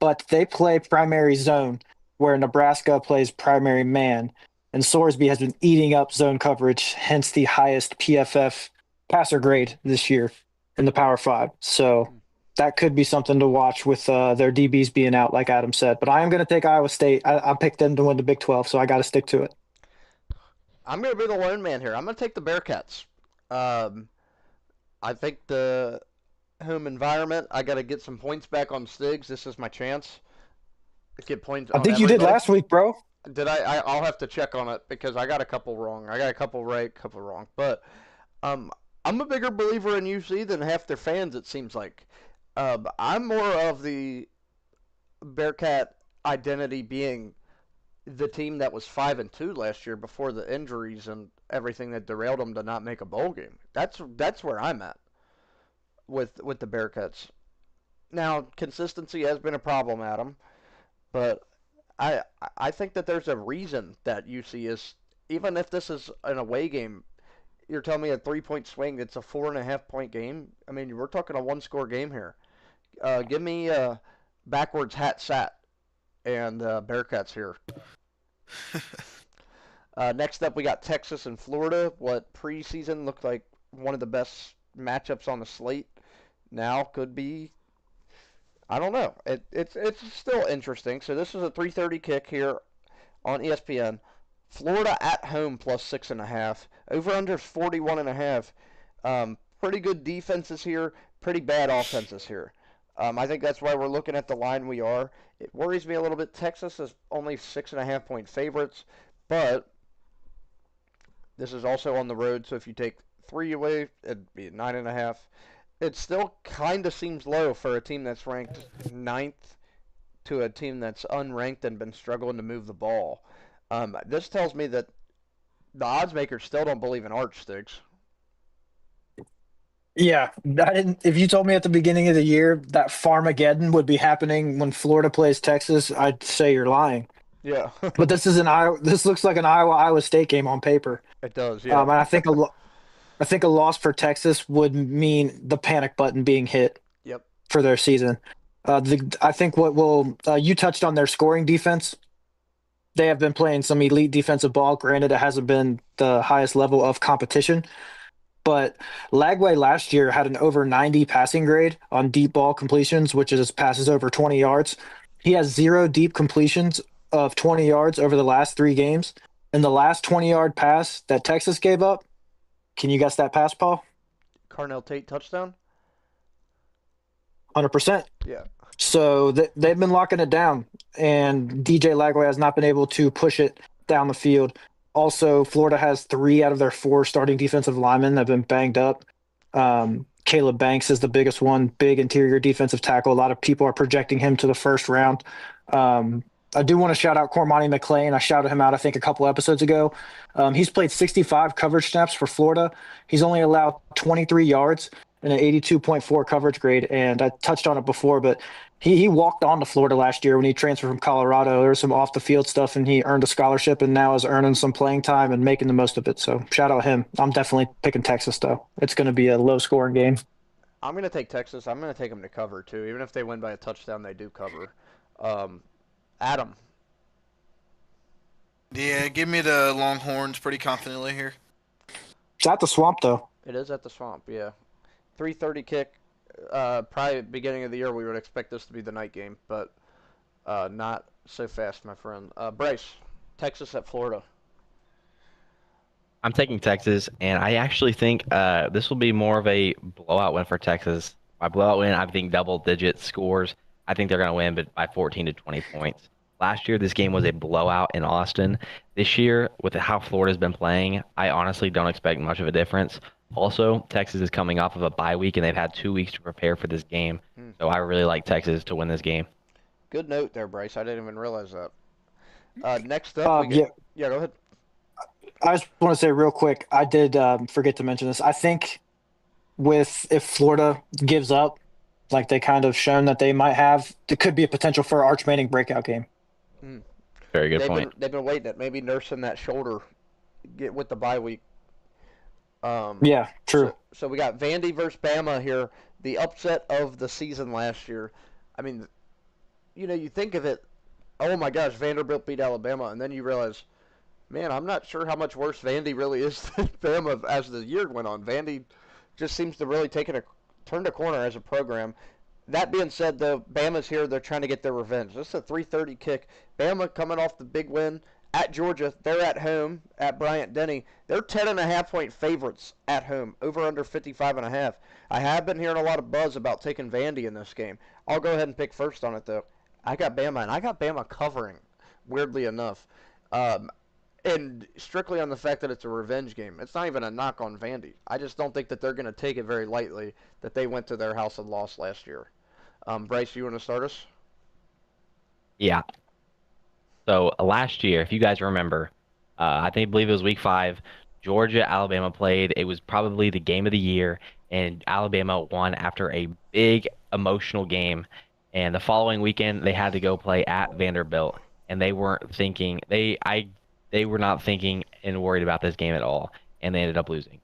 but they play primary zone where Nebraska plays primary man. And Sorsby has been eating up zone coverage, hence the highest PFF passer grade this year in the Power 5. So that could be something to watch with their DBs being out, like Adam said. But I am going to take Iowa State. I picked them to win the Big 12, so I got to stick to it. I'm going to be the lone man here. I'm going to take the Bearcats. I think the home environment, I got to get some points back on Stiggs. This is my chance to get points I on think you did everybody. last week, bro. Did I'll have to check on it because I got a couple wrong. I got a couple right, a couple wrong. But I'm a bigger believer in UC than half their fans, it seems like. I'm more of the Bearcat identity being the team that was 5-2 last year before the injuries and everything that derailed them to not make a bowl game. That's where I'm at with the Bearcats. Now, consistency has been a problem, Adam, but I think that there's a reason that UC is, even if this is an away game, you're telling me a 3-point swing, it's a 4.5-point game. I mean, we're talking a 1-score game here. Give me backwards hat sat and Bearcats here. Next up, we got Texas and Florida. What preseason looked like one of the best matchups on the slate now could be. I don't know. It's still interesting. So this is a 3:30 kick here on ESPN. Florida at home plus 6.5. Over under 41.5. Pretty good defenses here. Pretty bad offenses here. I think that's why we're looking at the line we are. It worries me a little bit. Texas is only 6.5-point favorites, but this is also on the road. So if you take 3 away, it'd be 9.5. It still kind of seems low for a team that's ranked 9th to a team that's unranked and been struggling to move the ball. This tells me that the odds makers still don't believe in Arch Sticks. Yeah, I didn't. If you told me at the beginning of the year that Farmageddon would be happening when Florida plays Texas, I'd say you're lying. Yeah, But this is an Iowa. This looks like an Iowa State game on paper. it does. Yeah, And I think a loss for Texas would mean the panic button being hit yep. for their season. I think what will you touched on their scoring defense. They have been playing some elite defensive ball. Granted, it hasn't been the highest level of competition, but Lagway last year had an over 90 passing grade on deep ball completions, which is passes over 20 yards. He has 0 deep completions of 20 yards over the last 3 games. And the last 20-yard pass that Texas gave up, can you guess that pass, Paul? Carnell Tate touchdown. 100%. Yeah. So they've been locking it down, and DJ Lagway has not been able to push it down the field. Also, Florida has 3 out of their 4 starting defensive linemen that have been banged up. Caleb Banks is the biggest one, big interior defensive tackle. A lot of people are projecting him to the first round. I do want to shout out Cormani McClain. I shouted him out, I think, a couple episodes ago. He's played 65 coverage snaps for Florida. He's only allowed 23 yards and an 82.4 coverage grade. And I touched on it before, but He walked on to Florida last year when he transferred from Colorado. There was some off the field stuff, and he earned a scholarship, and now is earning some playing time and making the most of it. So shout out him. I'm definitely picking Texas though. It's going to be a low scoring game. I'm going to take Texas. I'm going to take them to cover too. Even if they win by a touchdown, they do cover. Um, Adam. Yeah, give me the Longhorns pretty confidently here. It's at the Swamp though. It is at the Swamp, yeah. 3:30 kick. Probably beginning of the year we would expect this to be the night game, but not so fast, my friend. Bryce, Texas at Florida. I'm taking Texas, and I actually think this will be more of a blowout win for Texas. By blowout win, I think double-digit scores. I think they're going to win by 14 to 20 points. Last year, this game was a blowout in Austin. This year, with how Florida's been playing, I honestly don't expect much of a difference. Also, Texas is coming off of a bye week, and they've had 2 weeks to prepare for this game. So I really like Texas to win this game. Good note there, Bryce. I didn't even realize that. Next up, yeah, go ahead. I just want to say real quick, I did forget to mention this. I think if Florida gives up, like they kind of shown that they might have, there could be a potential for an Arch Manning breakout game. Very good point. They've been waiting it, maybe nursing that shoulder, get with the bye week. Yeah, true. So we got Vandy versus Bama here, the upset of the season last year. I mean, you think of it, oh my gosh, Vanderbilt beat Alabama, and then you realize, man, I'm not sure how much worse Vandy really is than Bama as the year went on. Vandy just seems to really turned a corner as a program. That being said, though, Bama's here. They're trying to get their revenge. This is a 3:30 kick. Bama coming off the big win at Georgia. They're at home at Bryant-Denny. They're 10.5-point favorites at home, over under 55.5. I have been hearing a lot of buzz about taking Vandy in this game. I'll go ahead and pick first on it, though. I got Bama, and I got Bama covering, weirdly enough. And strictly on the fact that it's a revenge game. It's not even a knock on Vandy. I just don't think that they're going to take it very lightly that they went to their house and lost last year. Bryce, you want to start us? Yeah. So last year, if you guys remember, I believe it was week 5, Georgia, Alabama played. It was probably the game of the year, and Alabama won after a big emotional game. And the following weekend, they had to go play at Vanderbilt, and they weren't thinking they were not thinking and worried about this game at all, and they ended up losing.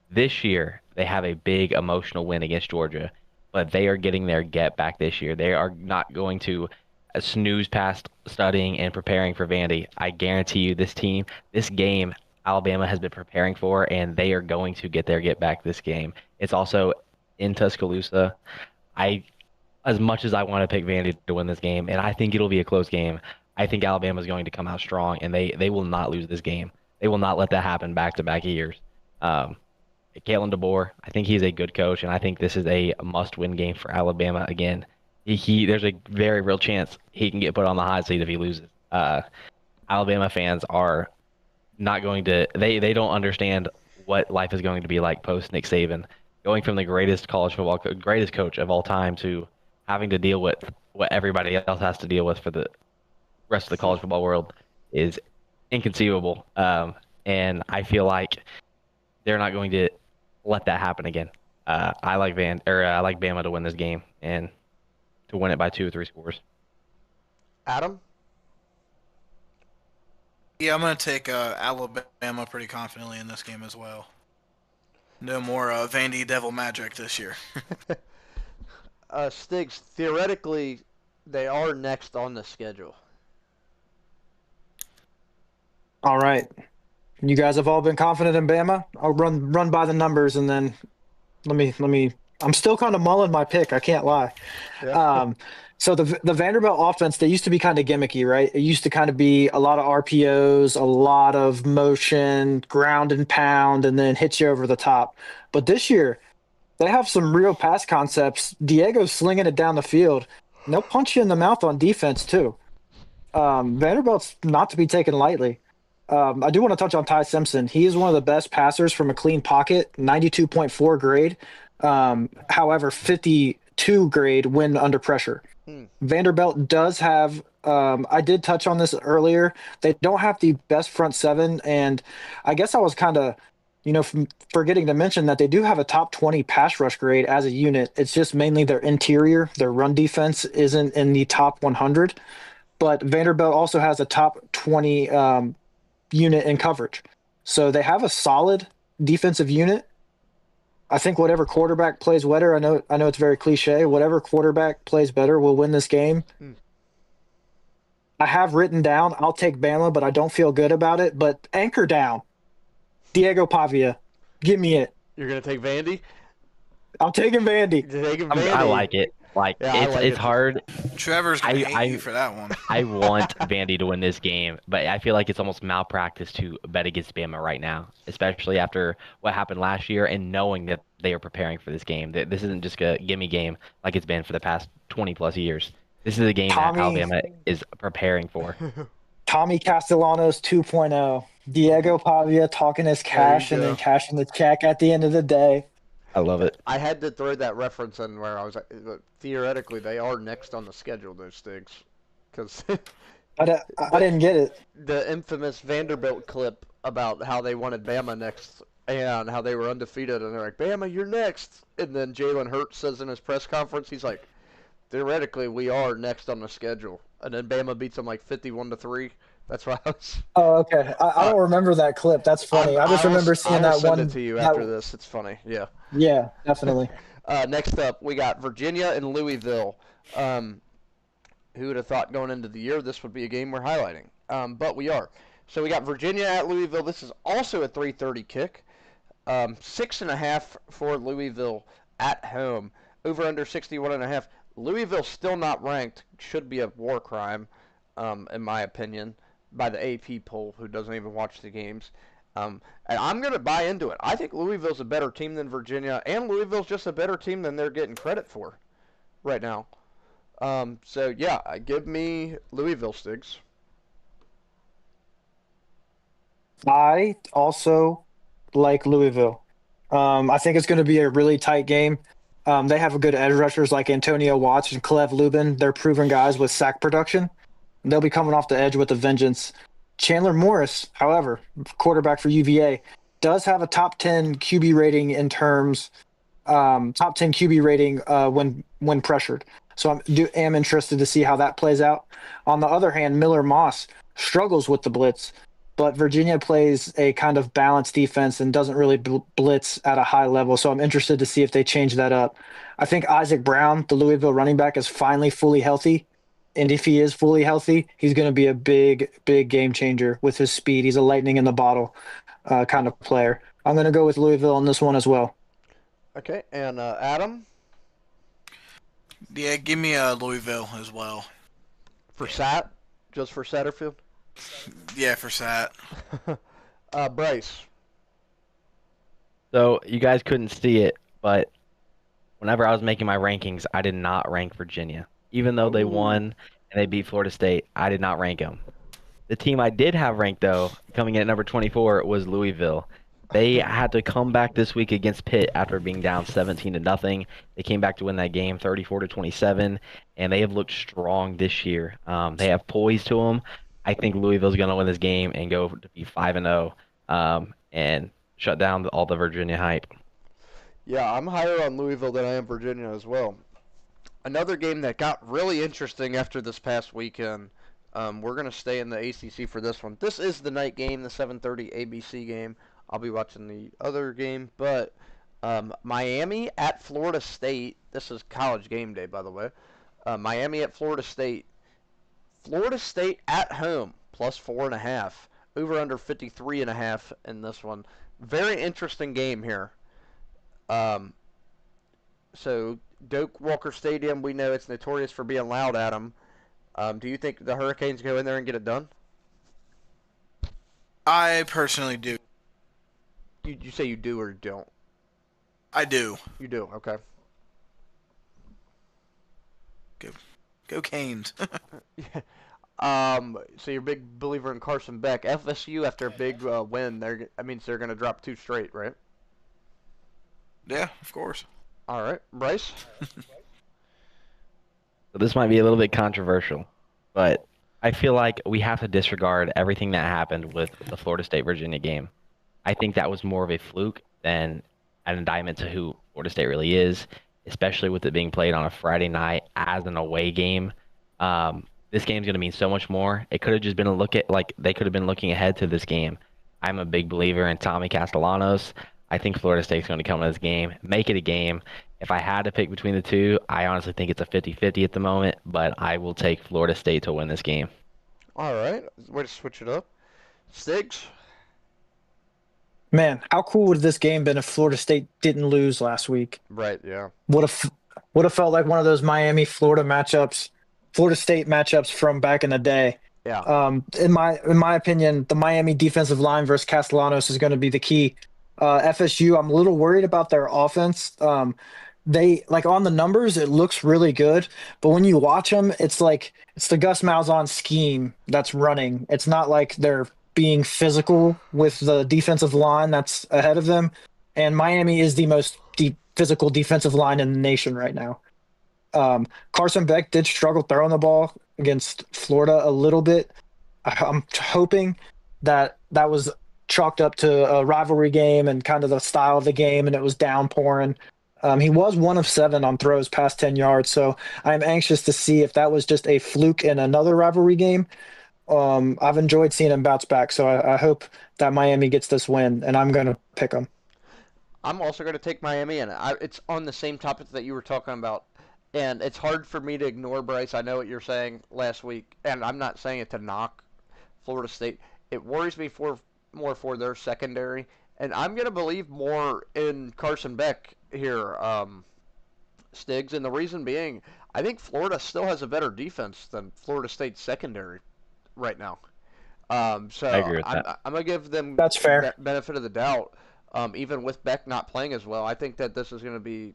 This year, they have a big emotional win against Georgia, but they are getting their get back this year. They are not going to snooze past studying and preparing for Vandy. I guarantee you this game, Alabama has been preparing for, and they are going to get their get back this game. It's also in Tuscaloosa. As much as I want to pick Vandy to win this game, and I think it'll be a close game, I think Alabama is going to come out strong, and they will not lose this game. They will not let that happen back-to-back years. Kalen DeBoer, I think he's a good coach, and I think this is a must-win game for Alabama again. There's a very real chance he can get put on the hot seat if he loses. Alabama fans are not going to – they don't understand what life is going to be like post-Nick Saban. Going from the greatest greatest coach of all time to having to deal with what everybody else has to deal with for the – rest of the college football world is inconceivable, and I feel like they're not going to let that happen again. I like Bama to win this game and to win it by 2 or 3 scores. Adam? Yeah, I'm going to take Alabama pretty confidently in this game as well. No more Vandy Devil Magic this year. Stiggs, theoretically, they are next on the schedule. All right. You guys have all been confident in Bama. I'll run by the numbers, and then let me. I'm still kind of mulling my pick. I can't lie. Yeah. So the Vanderbilt offense, they used to be kind of gimmicky, right? It used to kind of be a lot of RPOs, a lot of motion, ground and pound, and then hit you over the top. But this year, they have some real pass concepts. Diego's slinging it down the field, and they'll punch you in the mouth on defense too. Vanderbilt's not to be taken lightly. I do want to touch on Ty Simpson. He is one of the best passers from a clean pocket, 92.4 grade. However, 52 grade when under pressure. Vanderbilt does have, I did touch on this earlier, they don't have the best front seven, and I guess I was kind of Forgetting to mention that they do have a top 20 pass rush grade as a unit. It's just mainly their interior. Their run defense isn't in the top 100, but Vanderbilt also has a top 20 unit in coverage. So they have a solid defensive unit. I think whatever quarterback plays better, I know it's very cliche. Whatever quarterback plays better will win this game. I have written down I'll take Bama, but I don't feel good about it. But anchor down. Diego Pavia. Give me it. You're gonna take Vandy? I'm taking Vandy. You're taking I Vandy. like it. Like Yeah, I like it's it. hard. Trevor's gonna hate you for that one. I want Vandy to win this game, but I feel like it's almost malpractice to bet against Bama right now, especially after what happened last year and knowing that they are preparing for this game. That this isn't just a gimme game like it's been for the past 20 plus years. This is a game that Alabama is preparing for. Tommy Castellanos 2.0. Diego Pavia talking his cash There and you then go. cashing the check at the end of the day. I love it. I had to throw that reference in where I was like, theoretically, they are next on the schedule, those Stigs. Because I didn't get it. the infamous Vanderbilt clip about how they wanted Bama next and how they were undefeated, and they're like, Bama, you're next. And then Jalen Hurts says in his press conference, he's like, theoretically, we are next on the schedule. And then Bama beats them like 51-3. That's why I was. Oh, okay. I don't remember that clip. That's funny. I just remember seeing I'll that send one. it to you that- after this. It's funny. Yeah. Yeah, definitely. Next up, we got Virginia and Louisville. Who would have thought going into the year this would be a game we're highlighting? But we are. So we got Virginia at Louisville. This is also a 3:30 kick. 6.5 for Louisville at home. Over under 61.5. Louisville still not ranked. Should be a war crime, in my opinion, by the AP poll, who doesn't even watch the games. And I'm going to buy into it. I think Louisville's a better team than Virginia, and Louisville's just a better team than they're getting credit for right now. So, yeah, give me Louisville, Stigs. I also like Louisville. I think it's going to be a really tight game. They have a good edge rushers like Antonio Watts and Cleve Lubin. They're proven guys with sack production. They'll be coming off the edge with a vengeance. Chandler Morris, however, quarterback for UVA, does have a top 10 QB rating in terms, top 10 QB rating when pressured. So am interested to see how that plays out. On the other hand, Miller Moss struggles with the blitz, but Virginia plays a kind of balanced defense and doesn't really blitz at a high level. So I'm interested to see if they change that up. I think Isaac Brown, the Louisville running back, is finally fully healthy. And if he is fully healthy, he's going to be a big, big game changer with his speed. He's a lightning in the bottle kind of player. I'm going to go with Louisville on this one as well. Okay, and Adam? Yeah, give me Louisville as well. For Sat? Just for Satterfield? Yeah, for Sat. Bryce? So you guys couldn't see it, but whenever I was making my rankings, I did not rank Virginia. Even though they won and they beat Florida State, I did not rank them. The team I did have ranked, though, coming in at number 24, was Louisville. They had to come back this week against Pitt after being down 17-0. They came back to win that game 34-27, and they have looked strong this year. They have poise to them. I think Louisville's going to win this game and go to be 5-0 and shut down all the Virginia hype. Yeah, I'm higher on Louisville than I am Virginia as well. Another game that got really interesting after this past weekend. We're going to stay in the ACC for this one. This is the night game, the 7:30 ABC game. I'll be watching the other game, but Miami at Florida State. This is college game day, by the way. Miami at Florida State. Florida State at home, plus 4.5. Over under 53.5 in this one. Very interesting game here. So Doak Walker Stadium, we know it's notorious for being loud at them. Do you think the Hurricanes go in there and get it done? I personally do. You say you do or you don't? I do. You do, okay. Go Canes. So you're a big believer in Carson Beck. FSU, after a big win, that means they're going to drop 2 straight, right? Yeah, of course. All right. Bryce? So this might be a little bit controversial, but I feel like we have to disregard everything that happened with the Florida State-Virginia game. I think that was more of a fluke than an indictment to who Florida State really is, especially with it being played on a Friday night as an away game. This game's going to mean so much more. It could have just been a look at, like, they could have been looking ahead to this game. I'm a big believer in Tommy Castellanos. I think Florida State's going to come to this game, make it a game. If I had to pick between the two, I honestly think it's a 50-50 at the moment, but I will take Florida State to win this game. All right, way to switch it up. Stiggs? Man, how cool would this game been if Florida State didn't lose last week? Right, yeah. Would have felt like one of those Miami Florida matchups, Florida State matchups from back in the day. Yeah. In my opinion, the Miami defensive line versus Castellanos is going to be the key. FSU, I'm a little worried about their offense. They like on the numbers, it looks really good, but when you watch them, it's like it's the Gus Malzahn scheme that's running. It's not like they're being physical with the defensive line that's ahead of them. And Miami is the most physical defensive line in the nation right now. Carson Beck did struggle throwing the ball against Florida a little bit. I'm hoping that was chalked up to a rivalry game and kind of the style of the game, and it was downpouring. He was 1 of 7 on throws past 10 yards, so I'm anxious to see if that was just a fluke in another rivalry game. I've enjoyed seeing him bounce back, so I hope that Miami gets this win, and I'm going to pick them. I'm also going to take Miami, and it's on the same topic that you were talking about. And it's hard for me to ignore, Bryce. I know what you're saying last week, and I'm not saying it to knock Florida State. It worries me more for their secondary, and I'm going to believe more in Carson Beck here, Stiggs. And the reason being, I think Florida still has a better defense than Florida State's secondary right now. So I agree with that. I'm going to give them That's fair. Benefit of the doubt, even with Beck not playing as well. I think that this is going to be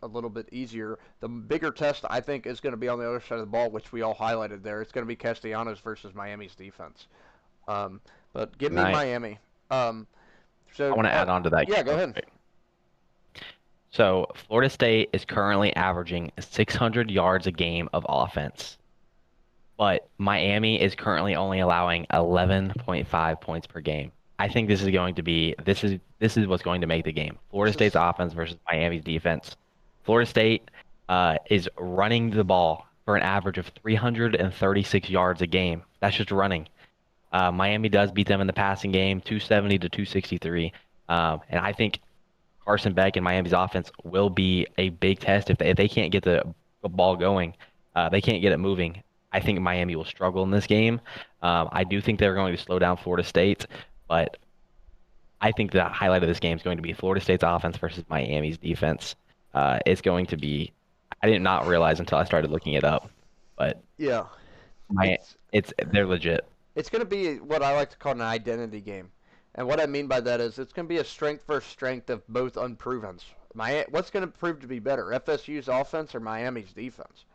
a little bit easier. The bigger test, I think, is going to be on the other side of the ball, which we all highlighted there. It's going to be Castellanos versus Miami's defense. But give me Miami. So I want to add on to that. Yeah, go ahead. So Florida State is currently averaging 600 yards a game of offense, but Miami is currently only allowing 11.5 points per game. I think this is what's going to make the game. Florida State's offense versus Miami's defense. Florida State is running the ball for an average of 336 yards a game. That's just running. Miami does beat them in the passing game, 270 to 263. And I think Carson Beck and Miami's offense will be a big test if they can't get the ball going. They can't get it moving. I think Miami will struggle in this game. I do think they're going to slow down Florida State, but I think the highlight of this game is going to be Florida State's offense versus Miami's defense. It's going to be, I did not realize until I started looking it up, but yeah, they're legit. It's going to be what I like to call an identity game. And what I mean by that is it's going to be a strength versus strength of both unprovens. What's going to prove to be better, FSU's offense or Miami's defense?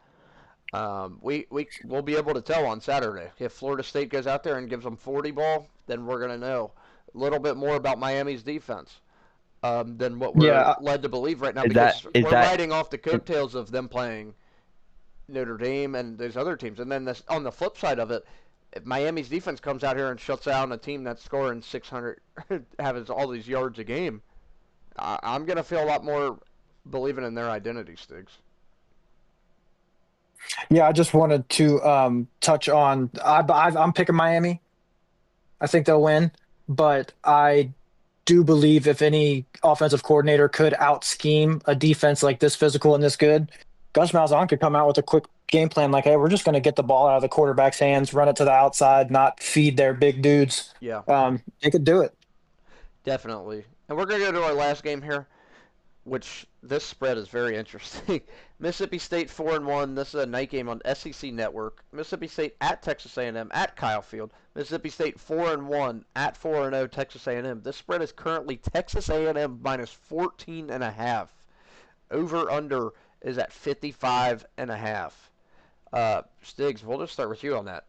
We'll be able to tell on Saturday. If Florida State goes out there and gives them 40 ball, then we're going to know a little bit more about Miami's defense than what we're led to believe right now, because we're riding off the coattails of them playing Notre Dame and those other teams. And then on the flip side of it, if Miami's defense comes out here and shuts down a team that's scoring 600, having all these yards a game, I'm going to feel a lot more believing in their identity, Stiggs. Yeah, I just wanted to touch on. I'm picking Miami. I think they'll win, but I do believe if any offensive coordinator could out-scheme a defense like this physical and this good, Gus Malzahn could come out with a quick game plan like, hey, we're just going to get the ball out of the quarterback's hands, run it to the outside, not feed their big dudes. Yeah. They could do it. Definitely. And we're going to go to our last game here, which this spread is very interesting. Mississippi State 4-1. This is a night game on SEC Network. Mississippi State at Texas A&M at Kyle Field. Mississippi State 4-1 at 4-0 Texas A&M. This spread is currently Texas A&M minus 14.5. Over under is at 55.5. Stiggs, we'll just start with you on that.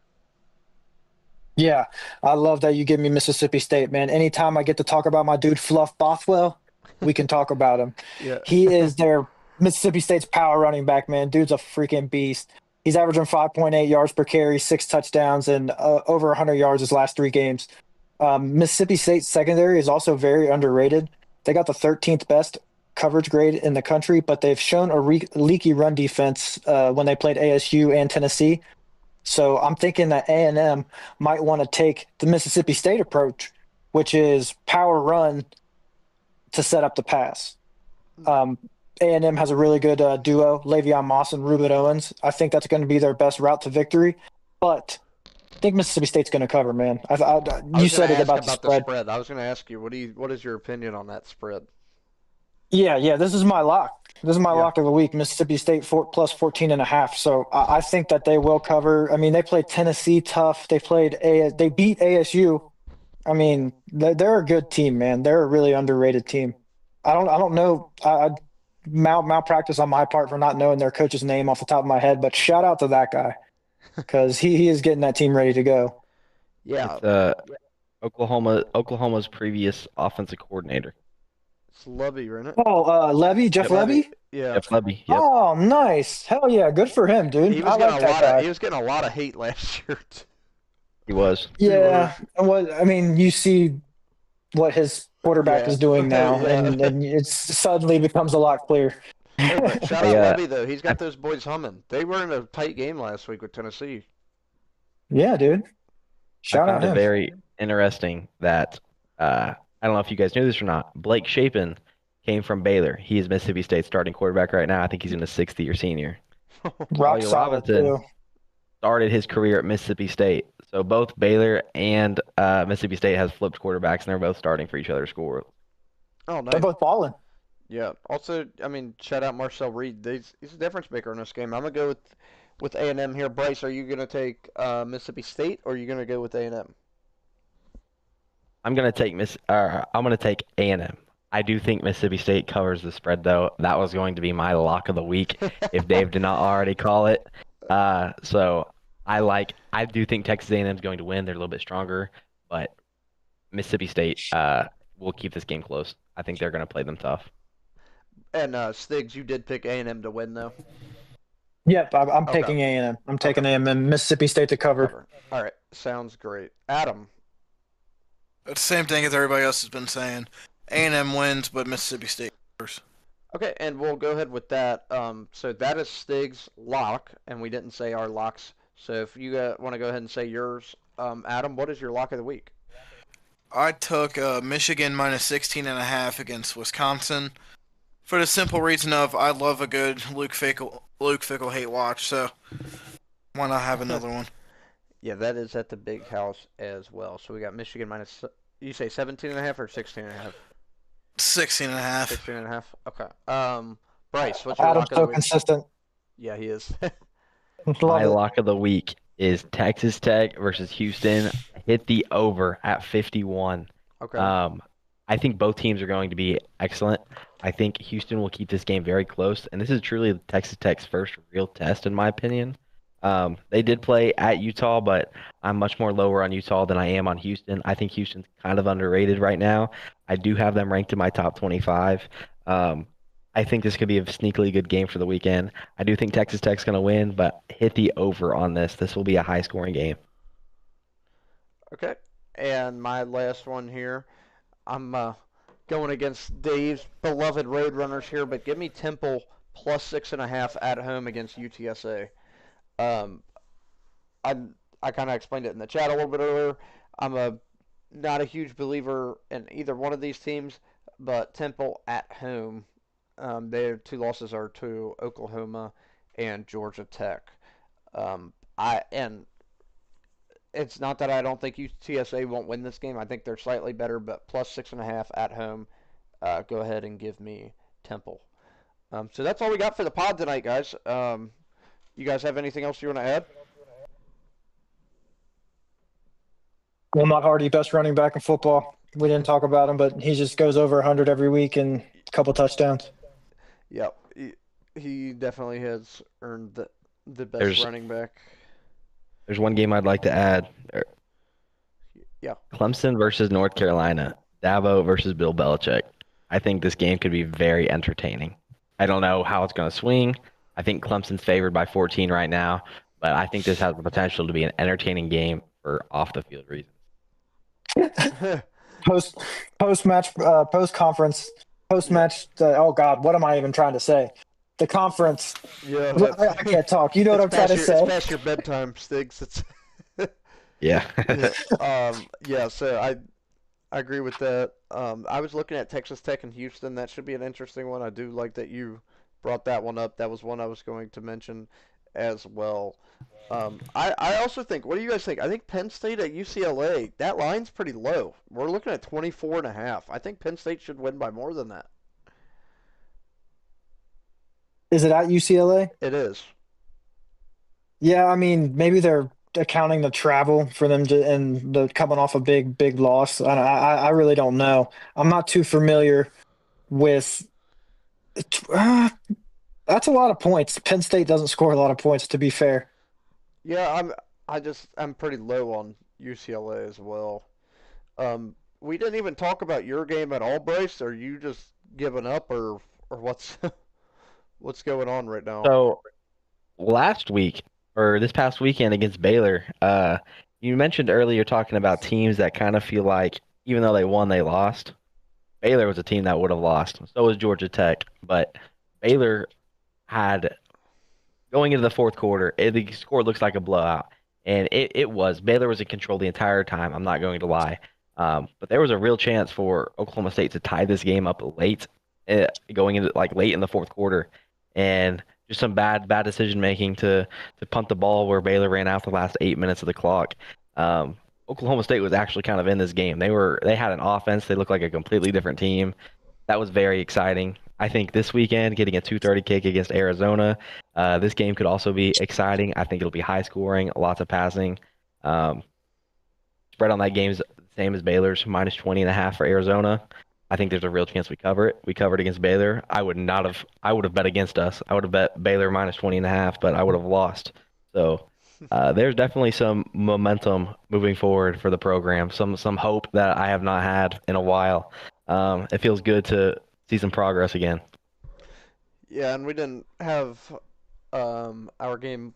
Yeah, I love that you give me Mississippi State, man. Anytime I get to talk about my dude Fluff Bothwell, we can talk about him. Yeah. He is their Mississippi State's power running back, man. Dude's a freaking beast. He's averaging 5.8 yards per carry, 6 touchdowns, and over 100 yards his last 3 games. Mississippi State secondary is also very underrated. They got the 13th best coverage grade in the country, but they've shown a leaky run defense when they played ASU and Tennessee. So I'm thinking that A&M might want to take the Mississippi State approach, which is power run to set up the pass. A&M has a really good duo, Le'Veon Moss and Ruben Owens. I think that's going to be their best route to victory. But I think Mississippi State's going to cover, man. You said it about the spread. I was going to ask you, what is your opinion on that spread? Yeah. This is my lock. This is my Yeah. lock of the week. Mississippi State plus 14.5. So I think that they will cover. I mean, they played Tennessee tough. They beat ASU. I mean, they're a good team, man. They're a really underrated team. I don't know. Malpractice on my part for not knowing their coach's name off the top of my head, but shout out to that guy because he is getting that team ready to go. Yeah, It's Oklahoma's previous offensive coordinator. it's Lovey, isn't it? Oh, Levy, Jeff Levy. Yeah. Jeff Lebby. Yep. Oh, nice. Hell yeah, good for him, dude. He I was getting like a that lot guy. of he was getting a lot of hate last year. He was. Yeah, I mean, you see what his quarterback Yeah. is doing now, Yeah. and it suddenly becomes a lot clear. Hey, but shout out Yeah. Levy though. He's got those boys humming. They were in a tight game last week with Tennessee. Yeah, dude. I Shout out found it him. very interesting that I don't know if you guys knew this or not. Blake Shapen came from Baylor. He is Mississippi State's starting quarterback right now. I think he's in his 6th-year senior. Rock Ollie solid Robinson too. Started his career at Mississippi State. So both Baylor and Mississippi State has flipped quarterbacks, and they're both starting for each other's school. Oh, nice. They're both balling. Yeah. Also, I mean, shout out Marcel Reed. He's a difference maker in this game. I'm gonna go with A&M here. Bryce, are you gonna take Mississippi State or are you gonna go with A&M? I'm gonna take A&M. I do think Mississippi State covers the spread, though. That was going to be my lock of the week if Dave did not already call it. So I do think Texas A&M is going to win. They're a little bit stronger, but Mississippi State will keep this game close. I think they're going to play them tough. And Stiggs, you did pick A&M to win though. Yep, I'm Okay. taking A&M. I'm taking A&M and Mississippi State to cover. All right, sounds great. Adam. It's the same thing as everybody else has been saying. A&M wins, but Mississippi State covers. Okay, and we'll go ahead with that. So that is Stig's lock, and we didn't say our locks. So if you want to go ahead and say yours, Adam, what is your lock of the week? I took Michigan minus 16.5 against Wisconsin for the simple reason of I love a good Luke Fickle hate watch, so why not have another one? Yeah, that is at the big house as well. So we got Michigan minus, you say 17.5 or 16.5? 16.5. 16.5. Okay. Bryce, what's your Adam's lock of the so week? consistent. Yeah, he is. Love My it. lock of the week is Texas Tech versus Houston. Hit the over at 51. Okay. I think both teams are going to be excellent. I think Houston will keep this game very close, and this is truly Texas Tech's first real test, in my opinion. They did play at Utah, but I'm much more lower on Utah than I am on Houston. I think Houston's kind of underrated right now. I do have them ranked in my top 25. I think this could be a sneakily good game for the weekend. I do think Texas Tech's going to win, but hit the over on this. This will be a high-scoring game. Okay. And my last one here. I'm going against Dave's beloved Roadrunners here, but give me Temple plus 6.5 at home against UTSA. I kind of explained it in the chat a little bit earlier. I'm not a huge believer in either one of these teams, but Temple at home, their two losses are to Oklahoma and Georgia Tech. And it's not that I don't think UTSA won't win this game. I think they're slightly better, but plus 6.5 at home. Go ahead and give me Temple. So that's all we got for the pod tonight, guys. You guys have anything else you want to add? Wilmot Hardy, best running back in football. We didn't talk about him, but he just goes over 100 every week and a couple touchdowns. Yep. He definitely has earned the best There's- running back. There's one game I'd like to add. Yeah. Clemson versus North Carolina. Dabo versus Bill Belichick. I think this game could be very entertaining. I don't know how it's going to swing. I think Clemson's favored by 14 right now, but I think this has the potential to be an entertaining game for off-the-field reasons. post post conference post match. Oh God, what am I even trying to say? The conference. Yeah, I can't talk. You know what I'm trying to it's say? past your bedtime, Stiggs. It's Yeah. yeah. Yeah. So I agree with that. I was looking at Texas Tech and Houston. That should be an interesting one. I do like that you brought that one up. That was one I was going to mention as well. I also think, what do you guys think? I think Penn State at UCLA, that line's pretty low. We're looking at 24.5. I think Penn State should win by more than that. Is it at UCLA? It is. Yeah, I mean, maybe they're accounting the travel for them to and the coming off a big loss. I really don't know. I'm not too familiar with. Uh, that's a lot of points. Penn State doesn't score a lot of points, to be fair. Yeah, I'm pretty low on UCLA as well. We didn't even talk about your game at all, Bryce. Are you just giving up, or what's what's going on right now? So last week or this past weekend against Baylor, you mentioned earlier talking about teams that kind of feel like even though they won, they lost. Baylor was a team that would have lost. So was Georgia Tech, but Baylor had going into the fourth quarter, the score looks like a blowout, and it was. Baylor was in control the entire time. I'm not going to lie, but there was a real chance for Oklahoma State to tie this game up late, going into like late in the fourth quarter, and just some bad decision making to punt the ball where Baylor ran out the last 8 minutes of the clock. Oklahoma State was actually kind of in this game. They had an offense. They looked like a completely different team. That was very exciting. I think this weekend, getting a 2:30 kick against Arizona, this game could also be exciting. I think it'll be high scoring, lots of passing. Um, Spread on that game is the same as Baylor's, -20.5 for Arizona. I think there's a real chance we cover it. We covered against Baylor. I would not have. I would have bet against us. I would have bet Baylor -20.5, but I would have lost. So there's definitely some momentum moving forward for the program. Some hope that I have not had in a while. It feels good to see some progress again. Yeah, and we didn't have our game,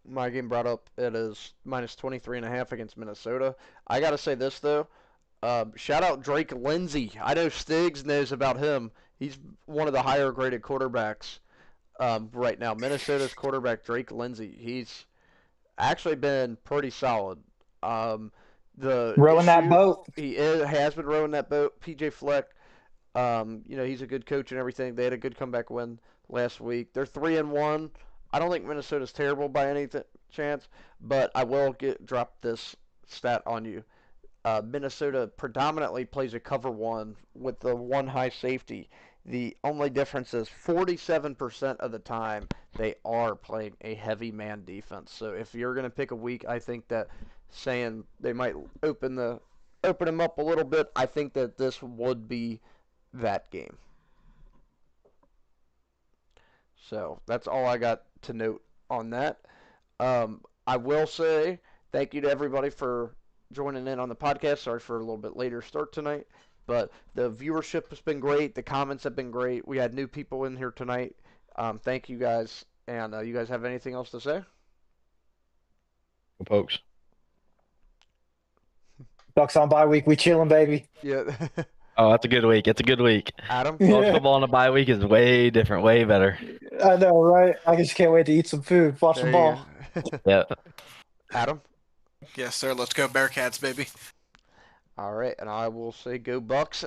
my game brought up. It is -23.5 against Minnesota. I gotta say this though. Shout out Drake Lindsey. I know Stiggs knows about him. He's one of the higher graded quarterbacks right now. Minnesota's quarterback Drake Lindsey. He's actually been pretty solid. Um, the Rowing that issue boat. has been rowing that boat. PJ Fleck, he's a good coach and everything. They had a good comeback win last week. They're 3-1. I don't think Minnesota's terrible by any chance, but I will drop this stat on you. Minnesota predominantly plays a cover one with the one high safety. The only difference is 47% of the time they are playing a heavy man defense. So if you're going to pick a week, I think that saying they might open them up a little bit, I think that this would be that game. So that's all I got to note on that. I will say thank you to everybody for joining in on the podcast. Sorry for a little bit later start tonight, but the viewership has been great. The comments have been great. We had new people in here tonight. Thank you guys. And you guys have anything else to say? Folks. Bucks on bye week. We chilling, baby. Yeah. Oh, that's a good week. It's a good week. Adam? College Yeah. football on a bye week is way different, way better. I know, right? I just can't wait to eat some food, watch There the you ball. go. Yeah. Adam? Yes, sir. Let's go Bearcats, baby. All right, and I will say go Bucks.